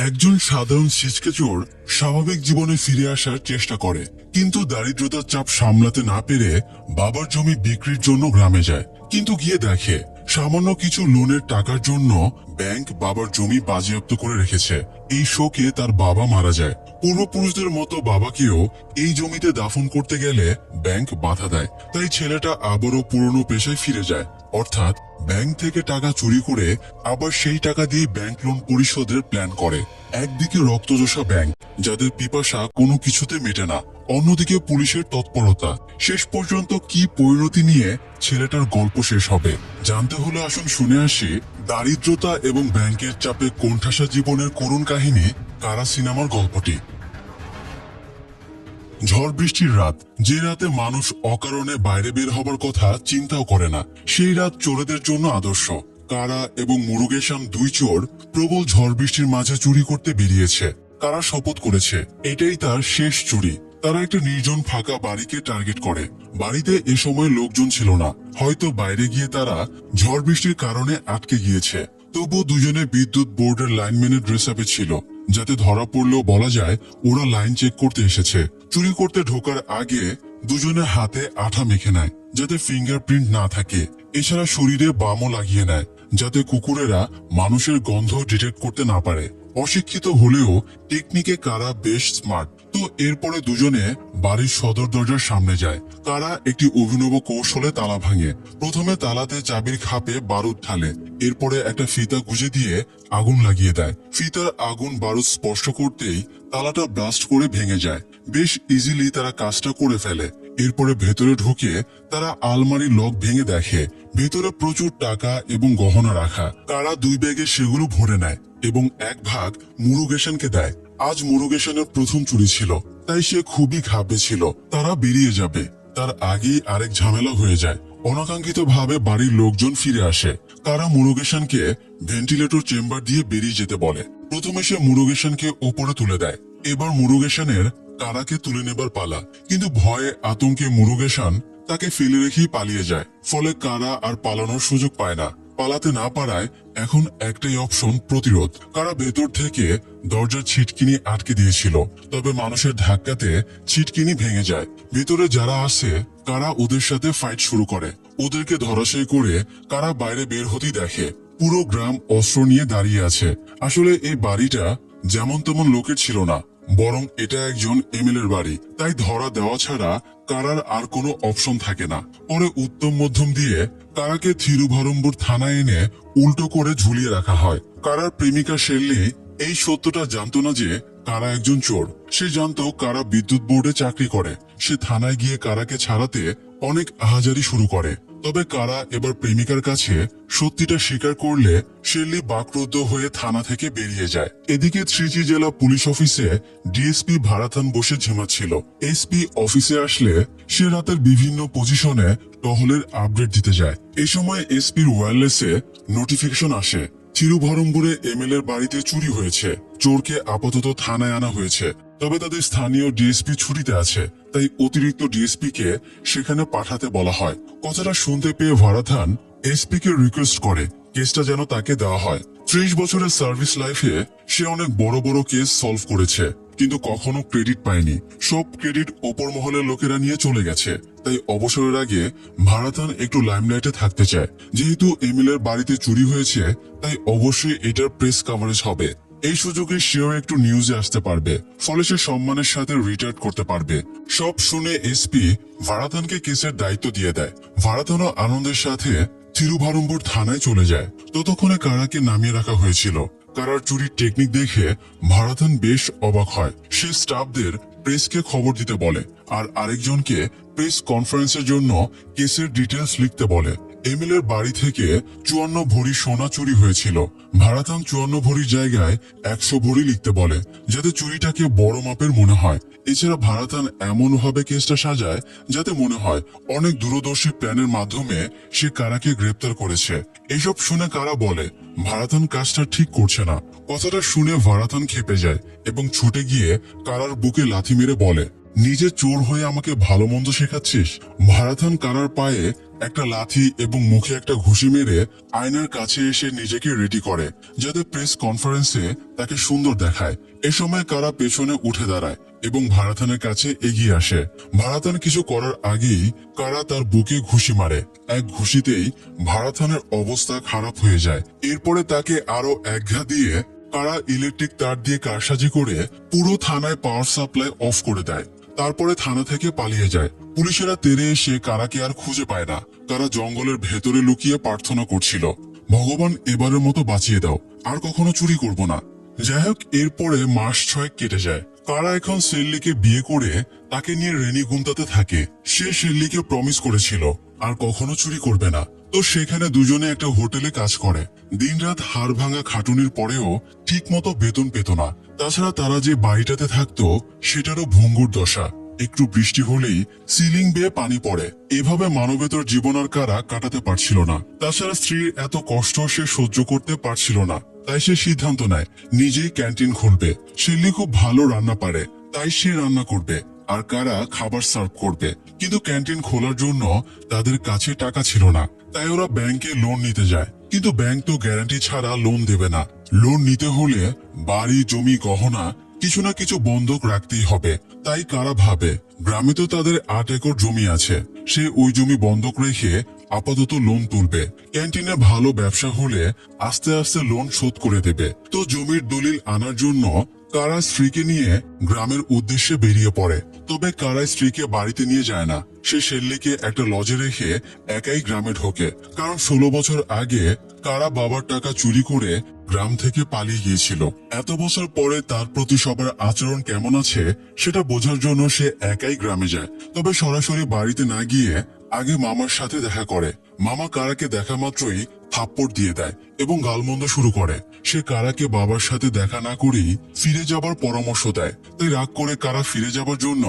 একজন সাধারণ ছিচকে চোর স্বাভাবিক জীবনে ফিরে আসার চেষ্টা করে, কিন্তু দারিদ্রতার চাপ সামলাতে না পেরে বাবার জমি বিক্রির জন্য গ্রামে যায়। কিন্তু গিয়ে দেখে সামান্য কিছু লোনের টাকার জন্য ব্যাংক বাবার জমি বাজেয়াপ্ত করে রেখেছে। এই শোকে তার বাবা মারা যায়। পূর্বপুরুষদের মতো বাবাকেও এই জমিতে দাফন করতে গেলে ব্যাংক বাধা দেয়। তাই ছেলেটা আবারও পুরনো পেশায় ফিরে যায়, অর্থাৎ ব্যাংক থেকে টাকা চুরি করে আবার সেই টাকা দিয়ে ব্যাংক লোন পরিশোধের প্ল্যান করে। একদিকে রক্তচোষা ব্যাংক, যাদের পিপাসা কোনো কিছুতে মেটে না, অন্যদিকে পুলিশের তৎপরতা। শেষ পর্যন্ত কি পরিণতি নিয়ে ছেলেটার গল্প শেষ হবে জানতে হলে আসুন শুনে আসি দারিদ্রতা এবং ব্যাংকের চাপে কোণঠাসা জীবনের করুণ কাহিনী কারা সিনেমার গল্পটি। ঝড় বৃষ্টির রাত, যে রাতে মানুষ অকারণে বাইরে বের হবার কথা চিন্তাও করে না, সেই রাত চোরেদের জন্য আদর্শ। কারা এবং মুরুগেশন দুই চোর প্রবল ঝড় বৃষ্টির মাঝে চুরি করতে বেরিয়েছে। কারা শপথ করেছে এটাই তার শেষ চুরি। তারা একটা নির্জন ফাঁকা বাড়িকে টার্গেট করে। বাড়িতে এ সময় লোকজন ছিল না, হয়তো বাইরে গিয়ে তারা ঝড় বৃষ্টির কারণে আটকে গিয়েছে। তবু দুজনে বিদ্যুৎ বোর্ডের লাইনম্যানের ড্রেস আপে ছিল, যাতে ধরা পড়লেও বলা যায় ওরা লাইন চেক করতে এসেছে। চুরি করতে ঢোকার আগে দুজনে হাতে আঠা মেখে নেয়, যাতে ফিঙ্গারপ্রিন্ট না থাকে। এছাড়া শরীরে বামও লাগিয়ে নেয়, যাতে কুকুরেরা মানুষের গন্ধ ডিটেক্ট করতে না পারে। অশিক্ষিত হলেও টেকনিকে কারা বেশ স্মার্ট। তো এরপরে দুজনে বাড়ির সদর দরজার সামনে যায়। কারা একটি অভিনব কৌশলে তালা ভাঙে। প্রথমে তালাতে চাবির খাপে বারুদ ঢালে, এরপরে একটা ফিতা গুঁজে দিয়ে আগুন লাগিয়ে দেয়। ফিতার আগুন বারুদ স্পর্শ করতেই তালাটা ব্লাস্ট করে ভেঙে যায়। বেশ ইজিলি তারা কাজটা করে ফেলে। এরপরে ভেতরে ঢুকে তারা আলমারির লক ভেঙে দেখে ভেতরে প্রচুর টাকা এবং গহনা রাখা। কারা দুই ব্যাগে সেগুলো ভরে নেয় এবং এক ভাগ মুরুগেশনকে দেয়। আজ মুরুগেশনের প্রথম চুরি ছিল, তাই সে খুবই ঘাবড়ে ছিল তারা বেরিয়ে যাবে। তার আগেই আরেক ঝামেলা হয়ে যায়। অনাকাঙ্ক্ষিত ভাবে বাড়ির লোকজন ফিরে আসে। কারা মুরুগেশনকে ভেন্টিলেটর চেম্বার দিয়ে বেরিয়ে যেতে বলে। প্রথমে সে মুরুগেশনকে ওপরে তুলে দেয়। এবার মুরুগেশনের কারাকে তুলে নেবার পালা, কিন্তু ভয়ে আতঙ্কে মুরুগেশন তাকে ফেলে রেখেই পালিয়ে যায়। ফলে কারা আর পালানোর সুযোগ পায় না। পালাতে না পারায় এখন একটাই অপশন, প্রতিরোধ। কারা ভেতর থেকে দরজার ছিটকিনি আটকে দিয়েছিল, তবে মানুষের ধাক্কাতে ছিটকিনি ভেঙে যায়। ভেতরে যারা আসে কারা ওদের সাথে ফাইট শুরু করে। ওদেরকে ধরাশায়ী করে কারা বাইরে বের হতেই দেখে পুরো গ্রাম অস্ত্র নিয়ে দাঁড়িয়ে আছে। আসলে এই বাড়িটা যেমন তেমন লোকের ছিল না, বরং এটা একজন এমএলএর বাড়ি। তাই ধরা দেওয়া ছাড়া কারার আর কোনো অপশন থাকে না। পরে উত্তম মধ্যম দিয়ে কারাকে থিরুভরম্বুর থানায় এনে উল্টো করে ঝুলিয়ে রাখা হয়। কারার প্রেমিকা শেরলি এই সত্যটা জানতো না যে কারা একজন চোর। সে জানতো কারা বিদ্যুৎ বোর্ডে চাকরি করে। সে থানায় গিয়ে কারাকে ছাড়াতে অনেক আহাজারি শুরু করে। তবে কারা এবার প্রেমিকার কাছে সত্যিটা স্বীকার করলে শেরলি বাকরুদ্ধ হয়ে থানা থেকে বেরিয়ে যায়। এদিকে ত্রিচি জেলা পুলিশ অফিসে ডিএসপি ভারাথান বসে ঝিমাচ্ছিল। এসপি অফিসে আসলে সে রাতের বিভিন্ন পজিশনে টহলের আপডেট দিতে যায়। এই সময় এসপির ওয়্যারলেসে নোটিফিকেশন আসে, থিরুভরম্বুরে এমএলএর বাড়িতে চুরি হয়েছে। চোরকে আপাতত থানায় আনা হয়েছে, তবে তাদের স্থানীয় ডিএসপি ছুটিতে আছে, তাই অতিরিক্ত ডিএসপি কে সেখানে পাঠাতে বলা হয়। কথাটা শুনতে পেয়ে ভারাথান এসপি কে রিকোয়েস্ট করে কেসটা যেন তাকে দেওয়া হয়। 30 বছরের সার্ভিস লাইফে সে অনেক বড় বড় কেস সলভ করেছে, কিন্তু কখনো ক্রেডিট পায়নি। সব ক্রেডিট ওপর মহলের লোকেরা নিয়ে চলে গেছে। তাই অবসরের আগে ভারাথান একটু লাইমলাইটে থাকতে চায়। যেহেতু এমএলএর বাড়িতে চুরি হয়েছে, তাই অবশ্যই এটার প্রেস কভারেজ হবে। এই সুযোগে সেও একটু নিউজে আসতে পারবে, ফলে সে সম্মানের সাথে রিটায়ার করতে পারবে। সব শুনে এসপি ভারাথানকে কেসের দায়িত্ব দিয়ে দেয়। ভারাথানও আনন্দের সাথে থিরুভরম্বুর থানায় চলে যায়। ততক্ষণে কারাকে নামিয়ে রাখা হয়েছিল। কারার চুরির টেকনিক দেখে ভারাথান বেশ অবাক হয়। সে স্টাফদের প্রেসকে খবর দিতে বলে, আর আরেকজনকে প্রেস কনফারেন্সের জন্য কেসের ডিটেলস লিখতে বলে। এমএলএর বাড়ি থেকে 54 ভরি সোনা চুরি হয়েছিল। ভারাথান 54 ভরির জায়গায় 100 ভরি লিখতে বলে, যাতে চুরিটাকে বড় মাপের মনে হয়। এছাড়া ভারাথান এমন ভাবে কেসটা সাজায় যাতে মনে হয় অনেক দূরদর্শী প্ল্যানের মাধ্যমে সে কারাকে গ্রেপ্তার করেছে। এসব শুনে কারা বলে ভারাথান কাজটা ঠিক করছে না। কথাটা শুনে ভারাথান ক্ষেপে যায় এবং ছুটে গিয়ে কারার বুকে লাথি মেরে বলে, নিজে চোর হয়ে আমাকে ভালো মন্দ শেখাচ্ছিস? ভারাথান কারার পায়ে একটা লাথি এবং মুখে একটা ঘুষি মেরে আয়নার কাছে এসে নিজেকে রেডি করে, যাতে প্রেস কনফারেন্সে তাকে সুন্দর দেখায়। এ সময় কারা পেছনে উঠে দাঁড়ায় এবং ভারাথানের কাছে এগিয়ে আসে। ভারাথান কিছু করার আগেই কারা তার বুকে ঘুষি মারে। এক ঘুষিতেই ভারাথানের অবস্থা খারাপ হয়ে যায়। এরপরে তাকে আরো এক ঘা দিয়ে কারা ইলেকট্রিক তার দিয়ে কারসাজি করে পুরো থানায় পাওয়ার সাপ্লাই অফ করে দেয়। তারপরে থানা থেকে পালিয়ে যায়। পুলিশেরা তেড়ে এসে কারাকে আর খুঁজে পায় না। কারা জঙ্গলের ভেতরে লুকিয়ে প্রার্থনা করছিল, ভগবান এবারের মতো বাঁচিয়ে দাও, আর কখনো চুরি করব না। যাই হোক, এরপরে মাস 6 কেটে যায়। কারা এখন শেল্লিকে বিয়ে করে তাকে নিয়ে রেনিগুন্তাতে থাকে। সে শেল্লিকে প্রমিস করেছিল আর কখনো চুরি করবে না। তো সেখানে দুজনে একটা হোটেলে কাজ করে। দিনরাত হাড় ভাঙা খাটুনির পরেও ঠিক মতো বেতন পেত না। তাছাড়া তারা যে বাড়িটাতে থাকতো সেটারও ভঙ্গুর দশা। একটু বৃষ্টি হলেই সিলিং বেয়ে পানি পড়ে। এভাবে মানবেতর জীবন আর কারা কাটাতে পারছিল না। তাছাড়া স্ত্রীর এত কষ্ট সে সহ্য করতে পারছিল না। তাই সে সিদ্ধান্ত নেয় নিজেই ক্যান্টিন খুলবে। শেল্লি খুব ভালো রান্না পারে, তাই সে রান্না করবে আর কারা খাবার সার্ভ করবে। কিন্তু ক্যান্টিন খোলার জন্য তাদের কাছে টাকা ছিল না। তাই ওরা ব্যাংকে লোন নিতে যায়, কিন্তু ব্যাংক তো গ্যারান্টি ছাড়া লোন দেবে না। লোন নিতে হলে বাড়ি, জমি, গহনা কিছু না কিছু বন্ধক রাখতেই হবে। তাই কারা ভাবে গ্রামে তো তাদের 8 একর জমি আছে, সে ওই জমি বন্ধক রেখে আপাতত লোন তুলবে। ক্যান্টিনে ভালো ব্যবসা হলে আস্তে আস্তে লোন শোধ করে দেবে। তো জমির দলিল আনার জন্য কারা স্ত্রীকে নিয়ে গ্রামের উদ্দেশ্যে বেরিয়ে পড়ে। তবে কারা স্ত্রীকে বাড়িতে নিয়ে যায় না। সে শেল্লিকে একটা লজে রেখে একাই গ্রামে ঢোকে। কারণ 16 বছর আগে কারা বাবার টাকা চুরি করে গ্রাম থেকে পালিয়ে গিয়েছিল। এত বছর পরে তার প্রতি সবার আচরণ কেমন আছে সেটা বোঝার জন্য সে একাই গ্রামে যায়। তবে সরাসরি বাড়িতে না গিয়ে আগে মামার সাথে দেখা করে। মামা কারাকে দেখা মাত্রই থাপ্পড় দিয়ে দেয় এবং গালমন্দ শুরু করে। সে কারাকে বাবার সাথে দেখা না করেই ফিরে যাবার পরামর্শ দেয়। তাই রাগ করে কারা ফিরে যাবার জন্য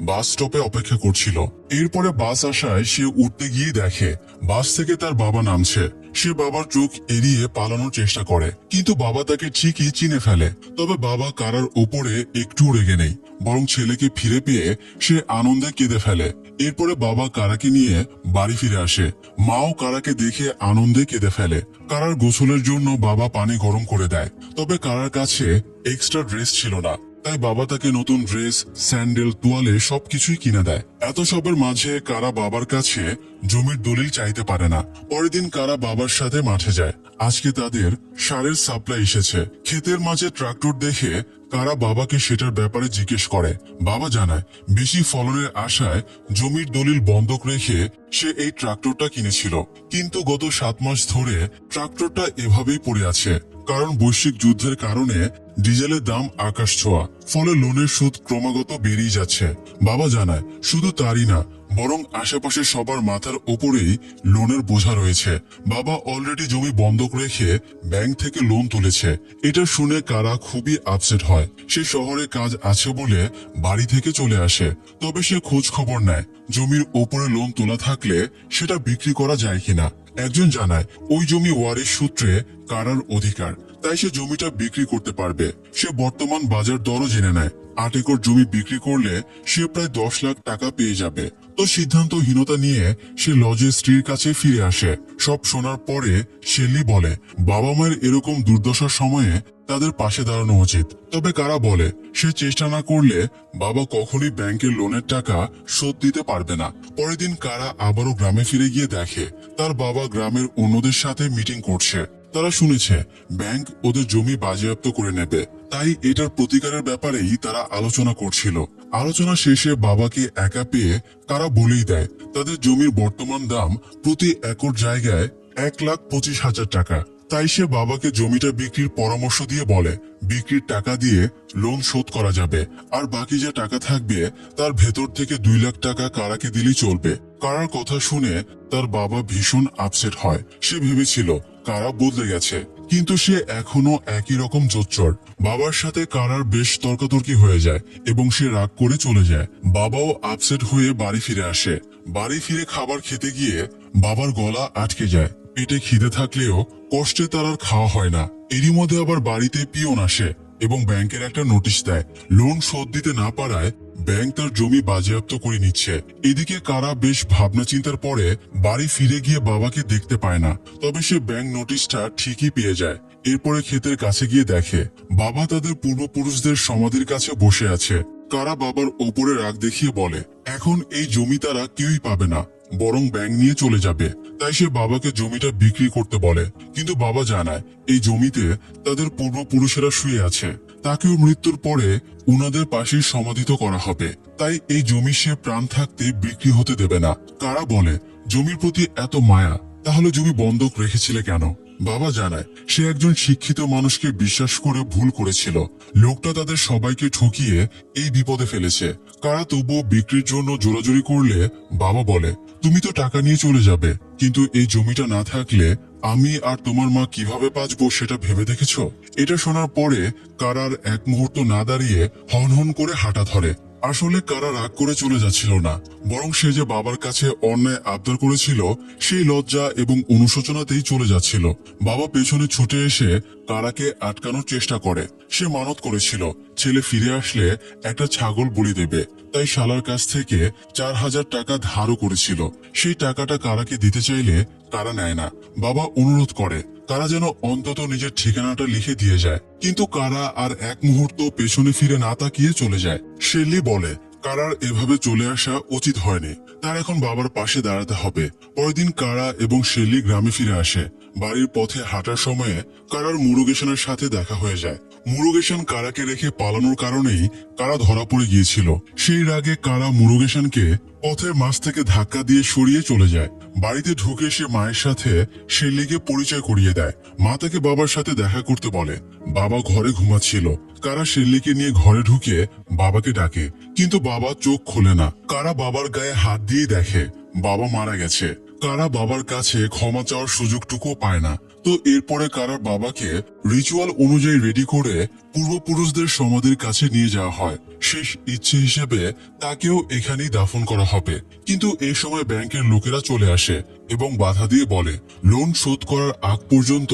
বাস স্টপে অপেক্ষা করছিল। এরপরে বাস আসায় সে উঠতে গিয়ে দেখে বাস থেকে তার বাবা নামছে। সে বাবার চোখ এড়িয়ে পালানোর চেষ্টা করে, কিন্তু বাবা তাকে ঠিকই চিনে ফেলে। তবে বাবা কারার ওপরে একটু রেগে নেই, বরং ছেলেকে ফিরে পেয়ে সে আনন্দে কেঁদে ফেলে। এরপরে বাবা কারাকে নিয়ে বাড়ি ফিরে আসে। মাও কারাকে দেখে আনন্দে কেঁদে ফেলে। কারার গোসলের জন্য বাবা পানি গরম করে দেয়। তবে কারার কাছে এক্সট্রা ড্রেস ছিল না, তাই বাবা তাকে নতুন ড্রেস, স্যান্ডেল, তোয়ালে সবকিছুই কিনে দেয়। এত সবের মাঝে কারা বাবার কাছে জমির দলিল চাইতে পারে না। পরের দিন কারা বাবার সাথে মাঠে যায়। আজকে তাদের সারের সাপ্লাই এসেছে। ক্ষেতের মাঝে ট্রাক্টর দেখে কারা বাবাকে সেটার ব্যাপারে জিজ্ঞেস করে। বাবা জানায় বেশি ফলনের আশায় জমির দলিল বন্ধক রেখে সে এই ট্রাক্টরটা কিনেছিল, কিন্তু গত 7 মাস ধরে ট্রাক্টরটা এভাবেই পড়ে আছে। কারণ বৈশ্বিক যুদ্ধের কারণে ডিজেলের দাম আকাশ ছোঁয়া, ফলে লোনের সুদ ক্রমাগত বেড়েই যাচ্ছে। বাবা জানায় শুধু তারই না, বরং আশেপাশে সবার মাথার ওপরেই লোনের বোঝা রয়েছে। বাবা অলরেডি জমি বন্ধক রেখে ব্যাংক থেকে লোন তুলেছে। এটা শুনে কারা খুবই আপসেট হয়। সে শহরে কাজ আছে বলে বাড়ি থেকে চলে আসে। তবে সে খোঁজ খবর নেয় জমির ওপরে লোন তোলা থাকলে সেটা বিক্রি করা যায় কিনা। একজন জানায় ওই জমি ওয়ারিশ সূত্রে কারার অধিকার, তাই সে জমিটা বিক্রি করতে পারবে। সে বর্তমান বাজার দরও জেনে নেয়। 8 একর জমি বিক্রি করলে সে প্রায় 10 লাখ টাকা পেয়ে যাবে। তো সিদ্ধান্তহীনতা নিয়ে সে লজে স্ত্রীর কাছে ফিরে আসে। সব শোনার পরে শেল্লি বলে বাবা মায়ের এরকম দুর্দশার সময়ে তাদের পাশে দাঁড়ানো উচিত। তবে কারা বলে সে চেষ্টা না করলে বাবা কখনোই ব্যাংকের লোনের টাকা শোধ দিতে পারবে না। পরের দিন কারা আবারও গ্রামে ফিরে গিয়ে দেখে তার বাবা গ্রামের অন্যদের সাথে মিটিং করছে। তারা শুনেছে ব্যাংক ওদের জমি বাজেয়াপ্ত করে নেবে, তাই এটার প্রতিকারের ব্যাপারেই তারা আলোচনা করছিল। আলোচনা শেষে বাবাকে একা পেয়ে কারা বলেই দেয় তাদের জমির বর্তমান দাম প্রতি একর জায়গায় 1,25,000 টাকা। তাই সে বাবাকে জমিটা বিক্রির পরামর্শ দিয়ে বলে বিক্রির টাকা দিয়ে লোন শোধ করা যাবে, আর বাকি যে টাকা থাকবে তার ভেতর থেকে 2 লাখ টাকা কারাকে দিলেই চলবে। কারার কথা শুনে তার বাবা ভীষণ আপসেট হয়। সে ভেবেছিল কারা বদলে গেছে, কিন্তু সে এখনো একই রকম জোচ্চর। বাবার সাথে কারার বেশ তর্কাতর্কি হয়ে যায় এবং সে রাগ করে চলে যায়। বাবাও আপসেট হয়ে বাড়ি ফিরে আসে। বাড়ি ফিরে খাবার খেতে গিয়ে বাবার গলা আটকে যায়। পেটে খিদে থাকলেও কষ্টে তার আর খাওয়া হয় না। এরই মধ্যে আবার বাড়িতে পিয়ন আসে এবং ব্যাংকের একটা নোটিশ দেয়। লোন শোধ দিতে না পারায় ব্যাংক তার জমি বাজেয়াপ্ত করে নিচ্ছে। এদিকে কারা বেশ ভাবনা চিন্তার পরে বাড়ি ফিরে গিয়ে বাবাকে দেখতে পায় না। তবে সে ব্যাংক নোটিশটা ঠিকই পেয়ে যায়। এরপরে ক্ষেতের কাছে গিয়ে দেখে বাবা তাদের পূর্বপুরুষদের সমাধির কাছে বসে আছে। কারা বাবার ওপরে রাগ দেখিয়ে বলে এখন এই জমি তারা কেউই পাবে না, বরং ব্যাংক নিয়ে চলে যাবে। তাই সে বাবাকে জমিটা বিক্রি করতে বলে, কিন্তু বাবা জানায় এই জমিতে তাদের পূর্বপুরুষেরা শুয়ে আছে, তাকেও মৃত্যুর পরে উনাদের পাশেই সমাধিত করা হবে। তাই এই জমি সে প্রাণ থাকতে বিক্রি হতে দেবে না। কারা বলে জমির প্রতি এত মায়া, তাহলে জমি বন্ধক রেখেছিলে কেন? বাবা জানায় সে একজন শিক্ষিত মানুষকে বিশ্বাস করে ভুল করেছিল। লোকটা তাদের সবাইকে ঠকিয়ে এই বিপদে ফেলেছে। কারা তবুও বিক্রির জন্য জোরাজুরি করলে বাবা বলে তুমি তো টাকা নিয়ে চলে যাবে, কিন্তু এই জমিটা না থাকলে আমি আর তোমার মা কিভাবে বাঁচবো সেটা ভেবে দেখেছো? এটা শোনার পরে কারার এক মুহূর্ত না দাঁড়িয়ে হন হন করে হাঁটা ধরে। আসলে কারা রাগ করে চলে যাচ্ছিল না, বরং সে যে বাবার কাছে অন্যায় আবদার করেছিল সেই লজ্জা এবং অনুশোচনাতেই চলে যাচ্ছিল। বাবা পেছনে ছুটে এসে কারাকে আটকানোর চেষ্টা করে। সে মানত করেছিল ছেলে ফিরে আসলে একটা ছাগল বলি দেবে, তাই শালার কাছ থেকে 4000 টাকা ধারও করেছিল। সেই টাকাটা কারাকে দিতে চাইলে কারা নেয় না। বাবা অনুরোধ করে কারা যেন অন্তত নিজের ঠিকানাটা লিখে দিয়ে যায়, কিন্তু কারা আর এক মুহূর্ত পেছনে ফিরে না তাকিয়ে চলে যায়। শেরলি বলে কারার এভাবে চলে আসা উচিত হয়নি, তার এখন বাবার পাশে দাঁড়াতে হবে। পরের দিন কারা এবং শেরলি গ্রামে ফিরে আসে। বাড়ির পথে হাঁটার সময়ে কারার মুরুগেশনের সাথে দেখা হয়ে যায়। মুরুগেশন কারাকে রেখে পালানোর কারণেই কারা ধরা পড়ে গিয়েছিল। সেই রাগে কারা মুরুগেশনকে পথের মাঝ থেকে ধাক্কা দিয়ে সরিয়ে চলে যায়। বাড়িতে ঢুকে সে মায়ের সাথে শেরলিকে পরিচয় করিয়ে দেয়। মা তাকে বাবার সাথে দেখা করতে বলে। বাবা ঘরে ঘুমাচ্ছিল। কারা শেরলিকে নিয়ে ঘরে ঢুকে বাবাকে ডাকে, কিন্তু বাবা চোখ খোলে না। কারা বাবার গায়ে হাত দিয়ে দেখে বাবা মারা গেছে। কারা বাবার কাছে ক্ষমা চাওয়ার সুযোগটুকুও পায় না। তো এরপরে কারার বাবাকে রিচুয়াল অনুযায়ী রেডি করে পূর্বপুরুষদের সমাধির কাছে নিয়ে যাওয়া হয়। শেষ ইচ্ছে হিসেবে তাকেও এখানেই দাফন করা হবে। কিন্তু এই সময় ব্যাংকের লোকেরা চলে আসে এবং বাধা দিয়ে বলে লোন শোধ করার আগ পর্যন্ত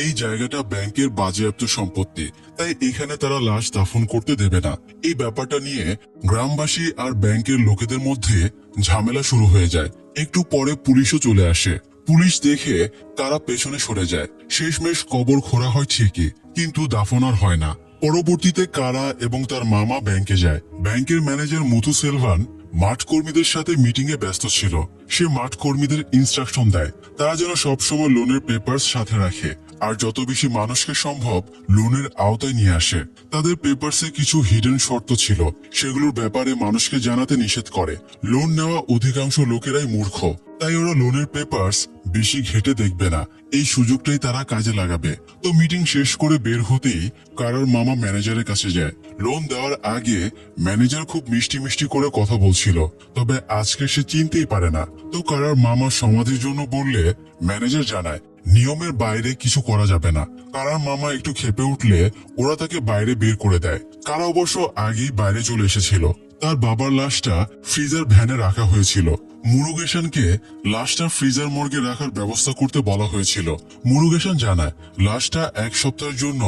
এই জায়গাটা ব্যাংকের বাজেয়াপ্ত সম্পত্তি, তাই এখানে তারা লাশ দাফন করতে দেবে না। এই ব্যাপারটা নিয়ে গ্রামবাসী আর ব্যাংকের লোকেদের মধ্যে ঝামেলা শুরু হয়ে যায়। একটু পরে পুলিশও চলে আসে। পুলিশ দেখে কারা পেছনে সরে যায়। শেষমেশ কবর খোঁড়া হয় ঠিকই, কিন্তু দাফন আর হয় না। পরবর্তীতে কারা এবং তার মামা ব্যাংকে যায়। ব্যাংকের ম্যানেজার মুথু সেলভান মাঠ কর্মীদের সাথে মিটিং এ ব্যস্ত ছিল। সে মাঠ কর্মীদের ইনস্ট্রাকশন দেয় তারা যেন সবসময় লোনের পেপারস সাথে রাখে আর যত বেশি মানুষকে সম্ভব লোনের আওতায় নিয়ে আসে। তাদের পেপারসে কিছু হিডেন শর্ত ছিল, সেগুলোর ব্যাপারে মানুষকে জানাতে নিষেধ করে। লোন নেওয়া অধিকাংশ লোকেরাই মূর্খ, তাই ওরা লোনের পেপারস বেশি ঘেটে দেখবে না। এই সুযোগটাই তারা কাজে লাগাবে। তো মিটিং শেষ করে বের হতেই কারার মামা ম্যানেজারের কাছে যায়। লোন দেওয়ার আগে ম্যানেজার খুব মিষ্টি মিষ্টি করে কথা বলছিল, তবে আজকে সে চিনতেই পারে না। তো কারার মামা সমাধির জন্য বললে ম্যানেজার জানায় নিয়মের বাইরে কিছু করা যাবে না। কারার মামা একটু ক্ষেপে উঠলে ওরা তাকে বাইরে বের করে দেয়। কারা অবশ্য আগেই বাইরে চলে এসেছিল। তার বাবার লাশটা ফ্রিজার ভ্যানে রাখা হয়েছিল। মুরুগেশনকে লাশটা ফ্রিজার মর্গে রাখার ব্যবস্থা করতে বলা হয়েছিল। মুরুগেশন জানায় লাশটা 1 সপ্তাহের জন্য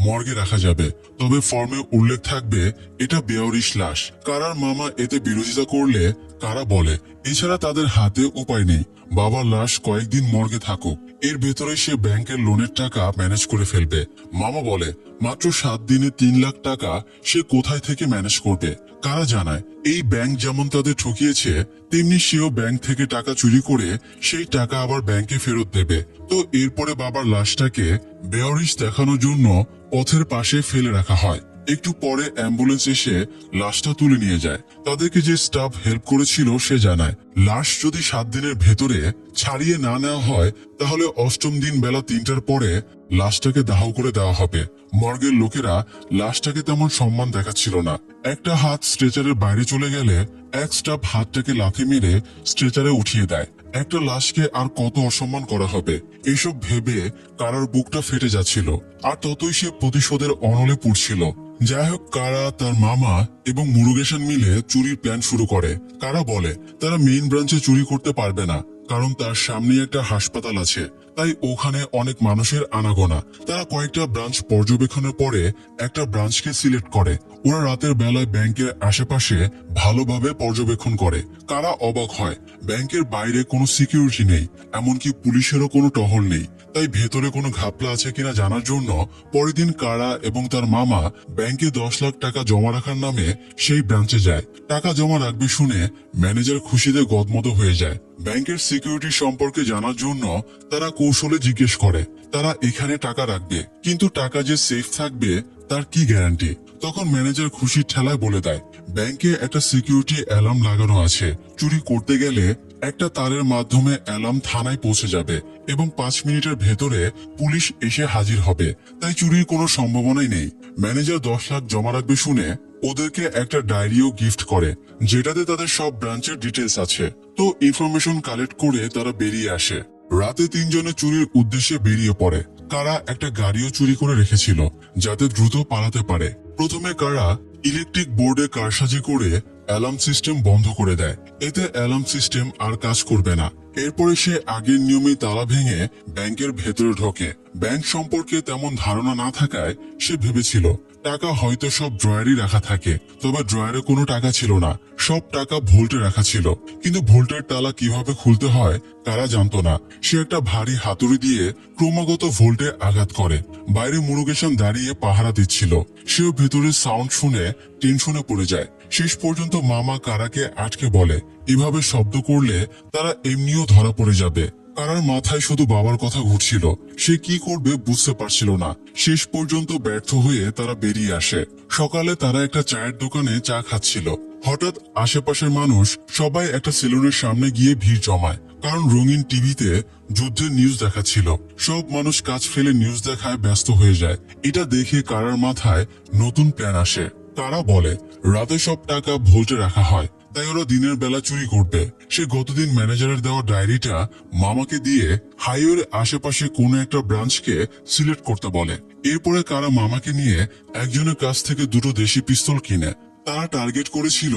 মর্গে রাখা যাবে, তবে ফর্মে উল্লেখ থাকবে এটা বেওয়ারিশ লাশ। কারার মামা এতে বিরোধিতা করলে কারা বলে এছাড়া তাদের হাতে উপায় নেই, বাবার লাশ কয়েকদিন মর্গে থাকুক, এর ভেতরে সে ব্যাংকের লোনের টাকা ম্যানেজ করে ফেলবে। মামা বলে মাত্র 7 দিনে 3 লাখ টাকা সে কোথায় থেকে ম্যানেজ করবে। কারা জানায় এই ব্যাংক যেমন তাদের ঠকিয়েছে তেমনি সেও ব্যাংক থেকে টাকা চুরি করে সেই টাকা আবার ব্যাংকে ফেরত দেবে। তো এরপরে বাবার লাশটাকে বেওয়ারিশ দেখানোর জন্য পথের পাশে ফেলে রাখা হয়। একটু পরে অ্যাম্বুলেন্স এসে লাশটা তুলে নিয়ে যায়। তাদেরকে যে স্টাফ হেল্প করেছিল সে জানায় লাশ যদি 7 দিনের ভেতরে ছাড়িয়ে না নেওয়া হয় তাহলে 8ম দিন বেলা 3টার পরে লাশটাকে দাহ করে দেওয়া হবে। মর্গের লোকেরা লাশটাকে তেমন সম্মান দেখাচ্ছিল না। একটা হাত স্ট্রেচারের বাইরে চলে গেলে এক স্টাফ হাতটাকে লাথি মেরে স্ট্রেচারে উঠিয়ে দেয়। একটা লাশকে আর কত অসম্মান করা হবে, এসব ভেবে কারার বুকটা ফেটে যাচ্ছিল, আর ততই সে প্রতিশোধের অনলে পুড়ছিল। যাই হোক, কারা, তার মামা এবং মুরুগেশন মিলে চুরির প্ল্যান শুরু করে। কারা বলে তারা মেইন ব্রাঞ্চে চুরি করতে পারবে না, কারণ তার সামনে একটা হাসপাতাল আছে, তাই ওখানে অনেক মানুষের আনাগোনা। তারা কয়েকটা ব্রাঞ্চ পর্যবেক্ষণের পরে একটা ব্রাঞ্চকে সিলেক্ট করে। ওরা রাতের বেলায় ব্যাংকের আশেপাশে ভালোভাবে পর্যবেক্ষণ করে। কারা অবাক হয়, ব্যাংকের বাইরে কোনো সিকিউরিটি নেই, এমনকি পুলিশেরও কোনো টহল নেই। তাই ভেতরে কোনো ঘাপলা আছে কিনা জানার জন্য পরের দিন কারা এবং তার মামা ব্যাংকে 10 লাখ টাকা জমা রাখার নামে সেই ব্রাঞ্চে যায়। টাকা জমা রাখবে শুনে ম্যানেজার খুশিতে গদমদ হয়ে যায়। ব্যাংকের সিকিউরিটি সম্পর্কে জানার জন্য তারা কৌশলে জিজ্ঞেস করে, তারা এখানে টাকা রাখবে, কিন্তু টাকা যে সেফ থাকবে তার কি গ্যারান্টি? তখন ম্যানেজার খুশির ঠেলায় বলে দেয়, ব্যাংকে একটা সিকিউরিটি অ্যালার্ম লাগানো আছে। চুরি করতে গেলে একটা তারের মাধ্যমে অ্যালার্ম থানায় পৌঁছে যাবে এবং 5 মিনিটের ভেতরে পুলিশ এসে হাজির হবে, তাই চুরির কোনো সম্ভাবনাই নেই। ম্যানেজার 10 লাখ জমা রাখবে শুনে ওদেরকে একটা ডায়েরিও গিফট করে, যেটাতে তাদের সব ব্রাঞ্চের ডিটেলস আছে। তো ইনফরমেশন কালেক্ট করে তারা বেরিয়ে আসে। রাতে 3 জনে চুরির উদ্দেশ্যে বেরিয়ে পড়ে। কারা একটা গাড়িও চুরি করে রেখেছিল যাতে দ্রুত পালাতে পারে। প্রথমে কারা ইলেকট্রিক বোর্ডে কারসাজি করে অ্যালার্ম সিস্টেম বন্ধ করে দেয়, এতে অ্যালার্ম সিস্টেম আর কাজ করবে না। এরপরে সে আগের নিয়মেই তালা ভেঙে ব্যাংকের ভেতরে ঢোকে। ব্যাংক সম্পর্কে তেমন ধারণা না থাকায় সে ভেবেছিল টাকা হয়তো সব ড্রয়ারই রাখা থাকে, তবে ড্রয়ারে কোনো টাকা ছিল না, সব টাকা ভোল্টে রাখা ছিল। কিন্তু ভোল্টের তালা কিভাবে খুলতে হয় তারা জানতো না। সে একটা ভারী হাতুড়ি দিয়ে ক্রমাগত ভোল্টে আঘাত করে। বাইরে মুরুগেশন দাঁড়িয়ে পাহারা দিচ্ছিল, সেও ভেতরের সাউন্ড শুনে টেনশনে পড়ে যায়। শেষ পর্যন্ত মামা কারাকে আটকে বলে, এভাবে শব্দ করলে তারা এমনিও ধরা পড়ে যাবে। কারার মাথায় শুধু বাবার কথা ঘুরছিল, সে কি করবে বুঝতে পারছিল না। শেষ পর্যন্ত ব্যর্থ হয়ে তারা বেরিয়ে আসে। সকালে তারা একটা চায়ের দোকানে চা খাচ্ছিল। হঠাৎ আশেপাশের মানুষ সবাই একটা সেলুনের সামনে গিয়ে ভিড় জমায়, কারণ রঙিন টিভিতে যুদ্ধের নিউজ দেখাচ্ছিল। সব মানুষ কাজ ফেলে নিউজ দেখায় ব্যস্ত হয়ে যায়। এটা দেখে কারার মাথায় নতুন প্ল্যান আসে। কারা বলে, রাতে সব টাকা ভোল্টে রাখা হয়, তাই ওরা দিনের বেলা চুরি করবে। সে গতদিন ম্যানেজারের দেওয়া ডায়েরিটা মামাকে দিয়ে হাইওয়ের আশেপাশে কোনো একটা ব্রাঞ্চকে সিলেক্ট করতে বলে। এরপরে কারা মামাকে নিয়ে একজনের কাছ থেকে 2টো দেশি পিস্তল কিনে। তারা টার্গেট করেছিল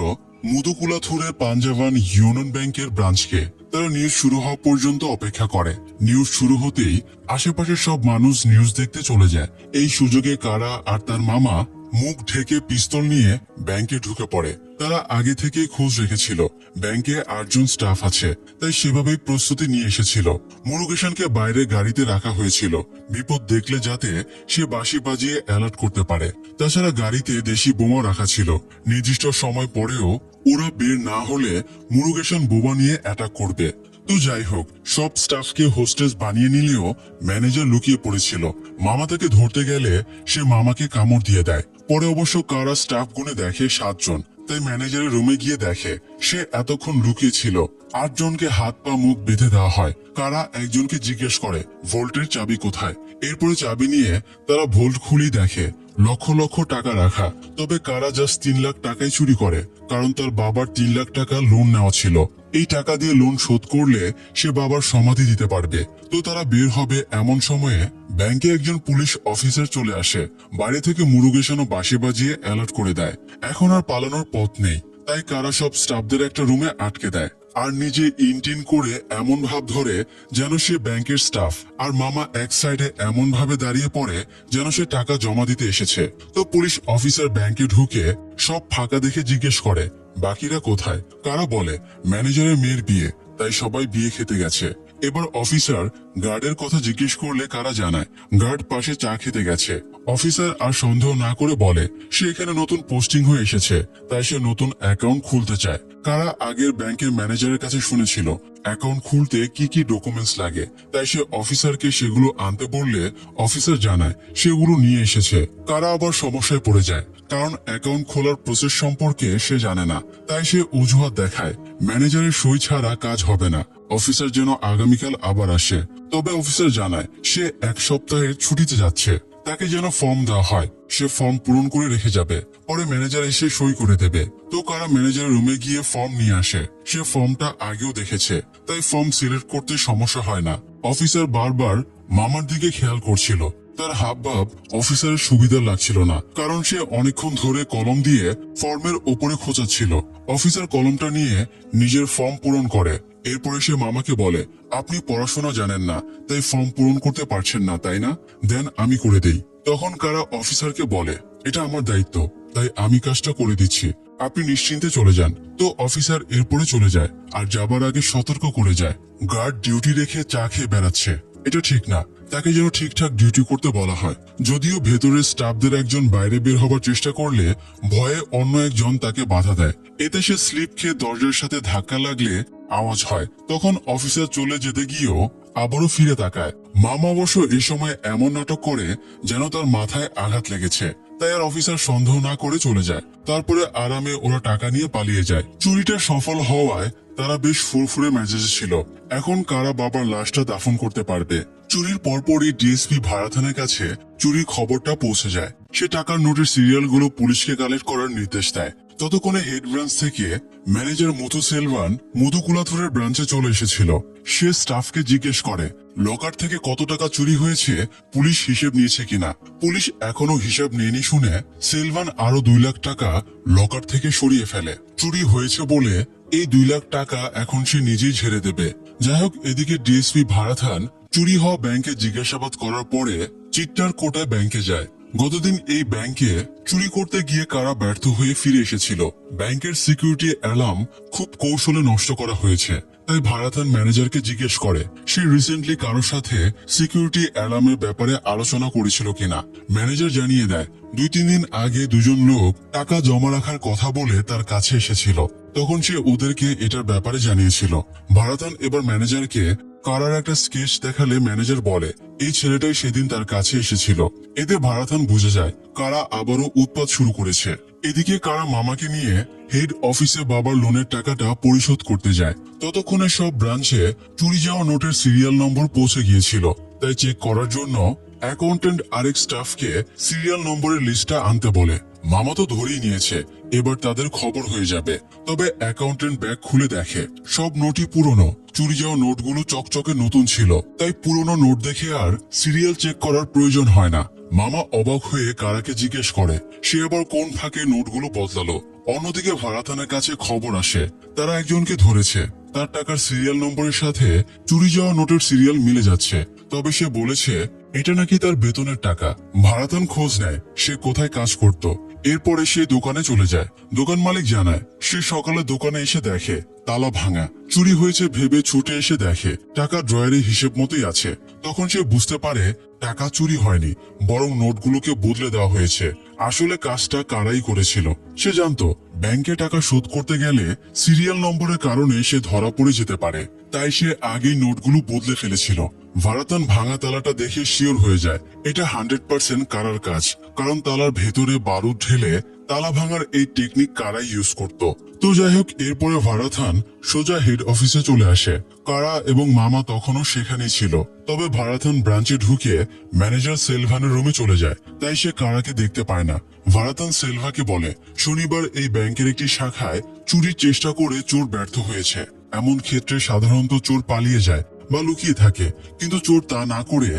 মুদুকুলাথুরের পাঞ্জাবান ইউনিয়ন ব্যাংকের ব্রাঞ্চকে। তারা নিউজ শুরু হওয়া পর্যন্ত অপেক্ষা করে। নিউজ শুরু হতেই আশেপাশের সব মানুষ নিউজ দেখতে চলে যায়। এই সুযোগে কারা আর তার মামা মুখ ঢেকে পিস্তল নিয়ে ব্যাংকে ঢুকে পড়ে। তারা আগে থেকেই খোঁজ রেখেছিল ব্যাংকে 8 জন স্টাফ আছে, তাই সেভাবেই প্রস্তুতি নিয়ে এসেছিল। মুরুগেশনকে বাইরে গাড়িতে রাখা হয়েছিল, বিপদ দেখলে যাতে সে বাঁশি বাজিয়ে অ্যালার্ট করতে পারে। তাছাড়া গাড়িতে দেশি বোমা রাখা ছিল, নির্দিষ্ট সময় পরেও ওরা বের না হলে মুরুগেশন বোমা নিয়ে অ্যাটাক করবে। তো যাই হোক, সব স্টাফকে হোস্টেস বানিয়ে নিলেও ম্যানেজার লুকিয়ে পড়েছিল। মামা তাকে ধরতে গেলে সে মামাকে কামড় দিয়ে দেয়। পরে অবশ্য কারা স্টাফ গুনে দেখে 7 জন, তাই ম্যানেজারের রুমে গিয়ে দেখে সে এতক্ষণ লুকিয়ে ছিল। 8 জনকে হাত পা মুখ বেঁধে দেওয়া হয়। কারা একজনকে জিজ্ঞেস করে ভোল্টের চাবি কোথায়। এরপরে চাবি নিয়ে তারা ভোল্ট খুলি দেখে লক্ষ লক্ষ টাকা রাখা। তবে কারা জাস্ট 3 লাখ টাকাই চুরি করে, কারণ তার বাবার 3 লাখ টাকা লোন নেওয়া ছিল। এই টাকা দিয়ে লোন শোধ করলে সে বাবার সমাধি দিতে পারবে। তো তারা বের হবে এমন সময়ে ব্যাংকে একজন পুলিশ অফিসার চলে আসে। বাড়ি থেকে মুরুগেশন ও বাঁশি বাজিয়ে অ্যালার্ট করে দেয়। এখন আর পালানোর পথ নেই, তাই কারা সব স্টাফদের একটা রুমে আটকে দেয় আর নিজে ইনটিন করে এমন ভাব ধরে যেন সে ব্যাংকের স্টাফ। আর মামা এক সাইডে এমন ভাবে দাঁড়িয়ে পড়ে যেন সে টাকা জমা দিতে এসেছে। তো পুলিশ অফিসার ব্যাংকে ঢুকে সব ফাঁকা দেখে জিজ্ঞেস করে, বাকিরা কোথায়? কারা বলে, ম্যানেজারের মেয়ের বিয়ে, তাই সবাই বিয়ে খেতে গেছে। এবার অফিসার গার্ডের কথা জিজ্ঞেস করলে কারা জানায় গার্ড পাশে চা খেতে গেছে। অফিসার আর সন্দেহ না করে বলে সে এখানে নতুন পোস্টিং হয়ে এসেছে, তাই সে নতুন অ্যাকাউন্ট খুলতে চায়। কারা আগের ব্যাংকের ম্যানেজারের কাছে শুনেছিল অ্যাকাউন্ট খুলতে কি কি ডকুমেন্টস লাগে, তাই সে অফিসারকে সেগুলো আনতে বললে অফিসার জানায় সেগুলো নিয়ে এসেছে। কারা আবার সমস্যায় পড়ে যায়, কারণ অ্যাকাউন্ট খোলার প্রসেস সম্পর্কে সে জানে না, তাই সে অজুহাত দেখায় ম্যানেজারের সই ছাড়া কাজ হবে না। অফিসার যেন আগামীকাল আবার আসে। তবে অফিসার জানায় সে 1 সপ্তাহের ছুটিতে যাচ্ছে, তাকে যেন ফর্ম দেওয়া হয়, সে ফর্ম পূরণ করে রেখে যাবে, পরে ম্যানেজার এসে সই করে দেবে। তো কারা ম্যানেজারের রুমে গিয়ে ফর্ম নিয়ে আসে। সে ফর্মটা আগেও দেখেছে, তাই ফর্ম সিলেক্ট করতে সমস্যা হয় না। অফিসার বারবার মামার দিকে খেয়াল করছিল, তার হাবভাব অফিসারের সুবিধা লাগছিল না, কারণ সে অনেকক্ষণ ধরে কলম দিয়ে ফর্মের ওপরে খোঁচাচ্ছিল। অফিসার কলমটা নিয়ে নিজের ফর্ম পূরণ করে। এরপরে সে মামাকে বলে, আপনি পড়াশোনা জানেন না, তাই ফর্ম পূরণ করতে পারছেন না, তাই না? দেন আমি করে দেই। তখন কারা অফিসারকে বলে, এটা আমার দায়িত্ব, তাই আমি কাজটা করে দিচ্ছি, আপনি নিশ্চিন্তে চলে যান। তো অফিসার এরপরে চলে যায়, আর যাবার আগে সতর্ক করে যায়, গার্ড ডিউটি রেখে চা খেয়ে বেড়াচ্ছে, এটা ঠিক না, তাকে যেন ঠিকঠাক ডিউটি করতে বলা হয়। যদিও ভেতরের স্টাফদের একজন বাইরে বের হবার চেষ্টা করলে ভয়ে অন্য একজন তাকে বাধা দেয়। এতে সে স্লিপ খেয়ে দরজার সাথে ধাক্কা লাগলে আওয়াজ হয়। তখন অফিসার চলে যেতে গিয়েও আবারও ফিরে তাকায়। মামা অবশ্য এই সময় এমন নাটক করে যেন তার মাথায় আঘাত লেগেছে, তাই আর অফিসার সন্দেহ না করে চলে যায়। তারপরে আরামে ওরা টাকা নিয়ে পালিয়ে যায়। চুরিটা সফল হওয়ায় তারা বেশ ফুরফুরে মেজাজে ছিল। এখন কারা বাবার লাশটা দাফন করতে পারবে। চুরির পরপরই ডিএসপি ভাড়াথানের কাছে চুরির খবরটা পৌঁছে যায়। সে টাকার নোটের সিরিয়ালগুলো পুলিশকে কালেক্ট করার নির্দেশ দেয়। ততক্ষণে হেড ব্রাঞ্চ থেকে ম্যানেজার মুথু সেলভান মধুকুলাথুরের ব্রাঞ্চে চলে এসেছিল। সে স্টাফকে জিজ্ঞেস করে, লকার থেকে কত টাকা চুরি হয়েছে, পুলিশ হিসেব নিয়েছে কিনা। পুলিশ এখনো হিসাব নেয়নি শুনে সেলভান আরো 2 লাখ টাকা লকার থেকে সরিয়ে ফেলে। চুরি হয়েছে বলে এই 2 লাখ টাকা এখন সে নিজেই ঝেড়ে দেবে। যাই হোক, এদিকে ডিএসপি ভাড়াথান চুরি হওয়া ব্যাংকে জিজ্ঞাসাবাদ করার পরে চিট্টার কোটায় ব্যাংকে যায়। গতদিন এই ব্যাংকে চুরি করতে গিয়ে কারা ব্যর্থ হয়ে ফিরে এসেছিল। ব্যাংকের সিকিউরিটি অ্যালার্ম খুব কৌশলে নষ্ট করা হয়েছে, তাই ভাড়াথান ম্যানেজারকে জিজ্ঞেস করে সে রিসেন্টলি কারোর সাথে সিকিউরিটি অ্যালার্মের ব্যাপারে আলোচনা করেছিল কিনা। ম্যানেজার জানিয়ে দেয় 2-3 দিন আগে দুজন লোক টাকা জমা রাখার কথা বলে তার কাছে এসেছিল, তখন সে ওদেরকে এটার ব্যাপারে জানিয়েছিল। ভাড়াথান এবার ম্যানেজারকে কারার একটা স্কেচ দেখালে ম্যানেজার বলে এই ছেলেটাই সেদিন তার কাছে এসেছিল। এতে ভাড়াথান বুঝে যায় কারা আবারও উৎপাত শুরু করেছে। এদিকে কারা মামাকে নিয়ে হেড অফিসে বাবার লোনের টাকাটা পরিশোধ করতে যায়। ততক্ষণে সব ব্রাঞ্চে চুরি যাওয়া নোটের সিরিয়াল নম্বর পৌঁছে গিয়েছিল, তাই চেক করার জন্য অ্যাকাউন্টেন্ট আরেক স্টাফকে সিরিয়াল নম্বরের লিস্টটা আনতে বলে। মামা তো ধরেই নিয়েছে, এবার তাদের খবর হয়ে যাবে। তবে অ্যাকাউন্টেন্ট ব্যাগ খুলে দেখে সব নোটই পুরনো। চুরি যাওয়া নোটগুলো চকচকে নতুন ছিল, তাই পুরনো নোট দেখে আর সিরিয়াল চেক করার প্রয়োজন হয় না। মামা অবাক হয়ে কারাকে জিজ্ঞেস করে সে আবার কোন ফাঁকে নোটগুলো বদলালো। অন্যদিকে ভাড়াথানের কাছে খবর আসে তারা একজনকে ধরেছে, তার টাকার সিরিয়াল নম্বরের সাথে চুরি যাওয়া নোটের সিরিয়াল মিলে যাচ্ছে। তবে সে বলেছে এটা নাকি তার বেতনের টাকা। ভাড়াথান খোঁজ নেয় সে কোথায় কাজ করত। এরপরে সে দোকানে চলে যায়। দোকান মালিক জানায় সে সকালে দোকানে এসে দেখে তালা ভাঙা। চুরি হয়েছে ভেবে ছুটে এসে দেখে টাকা ড্রয়ারে হিসেব মতোই আছে। তখন সে বুঝতে পারে টাকা চুরি হয়নি, বরং নোটগুলোকে বদলে দেওয়া হয়েছে। আসলে কাজটা কারাই করেছিল। সে জানতো ব্যাংকে টাকা শোধ করতে গেলে সিরিয়াল নম্বরের কারণে সে ধরা পড়ে যেতে পারে, তাই সে আগেই নোটগুলো বদলে ফেলেছিল। ভাড়াতান ভাঙা তালাটা দেখে শিওর হয়ে যায় এটা 100% কারার কাজ, কারণ তালার ভেতরে বারুদ ঢেলে তালা ভাঙার এই টেকনিক কারাই ইউজ করত। তো যাই হোক, এরপরে ভাড়াথান সোজা হেড অফিসে চলে আসে। কারা এবং মামা তখনও সেখানেই ছিল। তবে ভাড়াথান ব্রাঞ্চে ঢুকে ম্যানেজার সেলভানের রুমে চলে যায়, তাই সে কারাকে দেখতে পায় না। ভাড়াথান সেলভাকে বলে শনিবার এই ব্যাংকের একটি শাখায় চুরির চেষ্টা করে চোর ব্যর্থ হয়েছে। এমন ক্ষেত্রে সাধারণত চোর পালিয়ে যায় বা লুকিয়ে থাকে, কিন্তু চোর তা না করে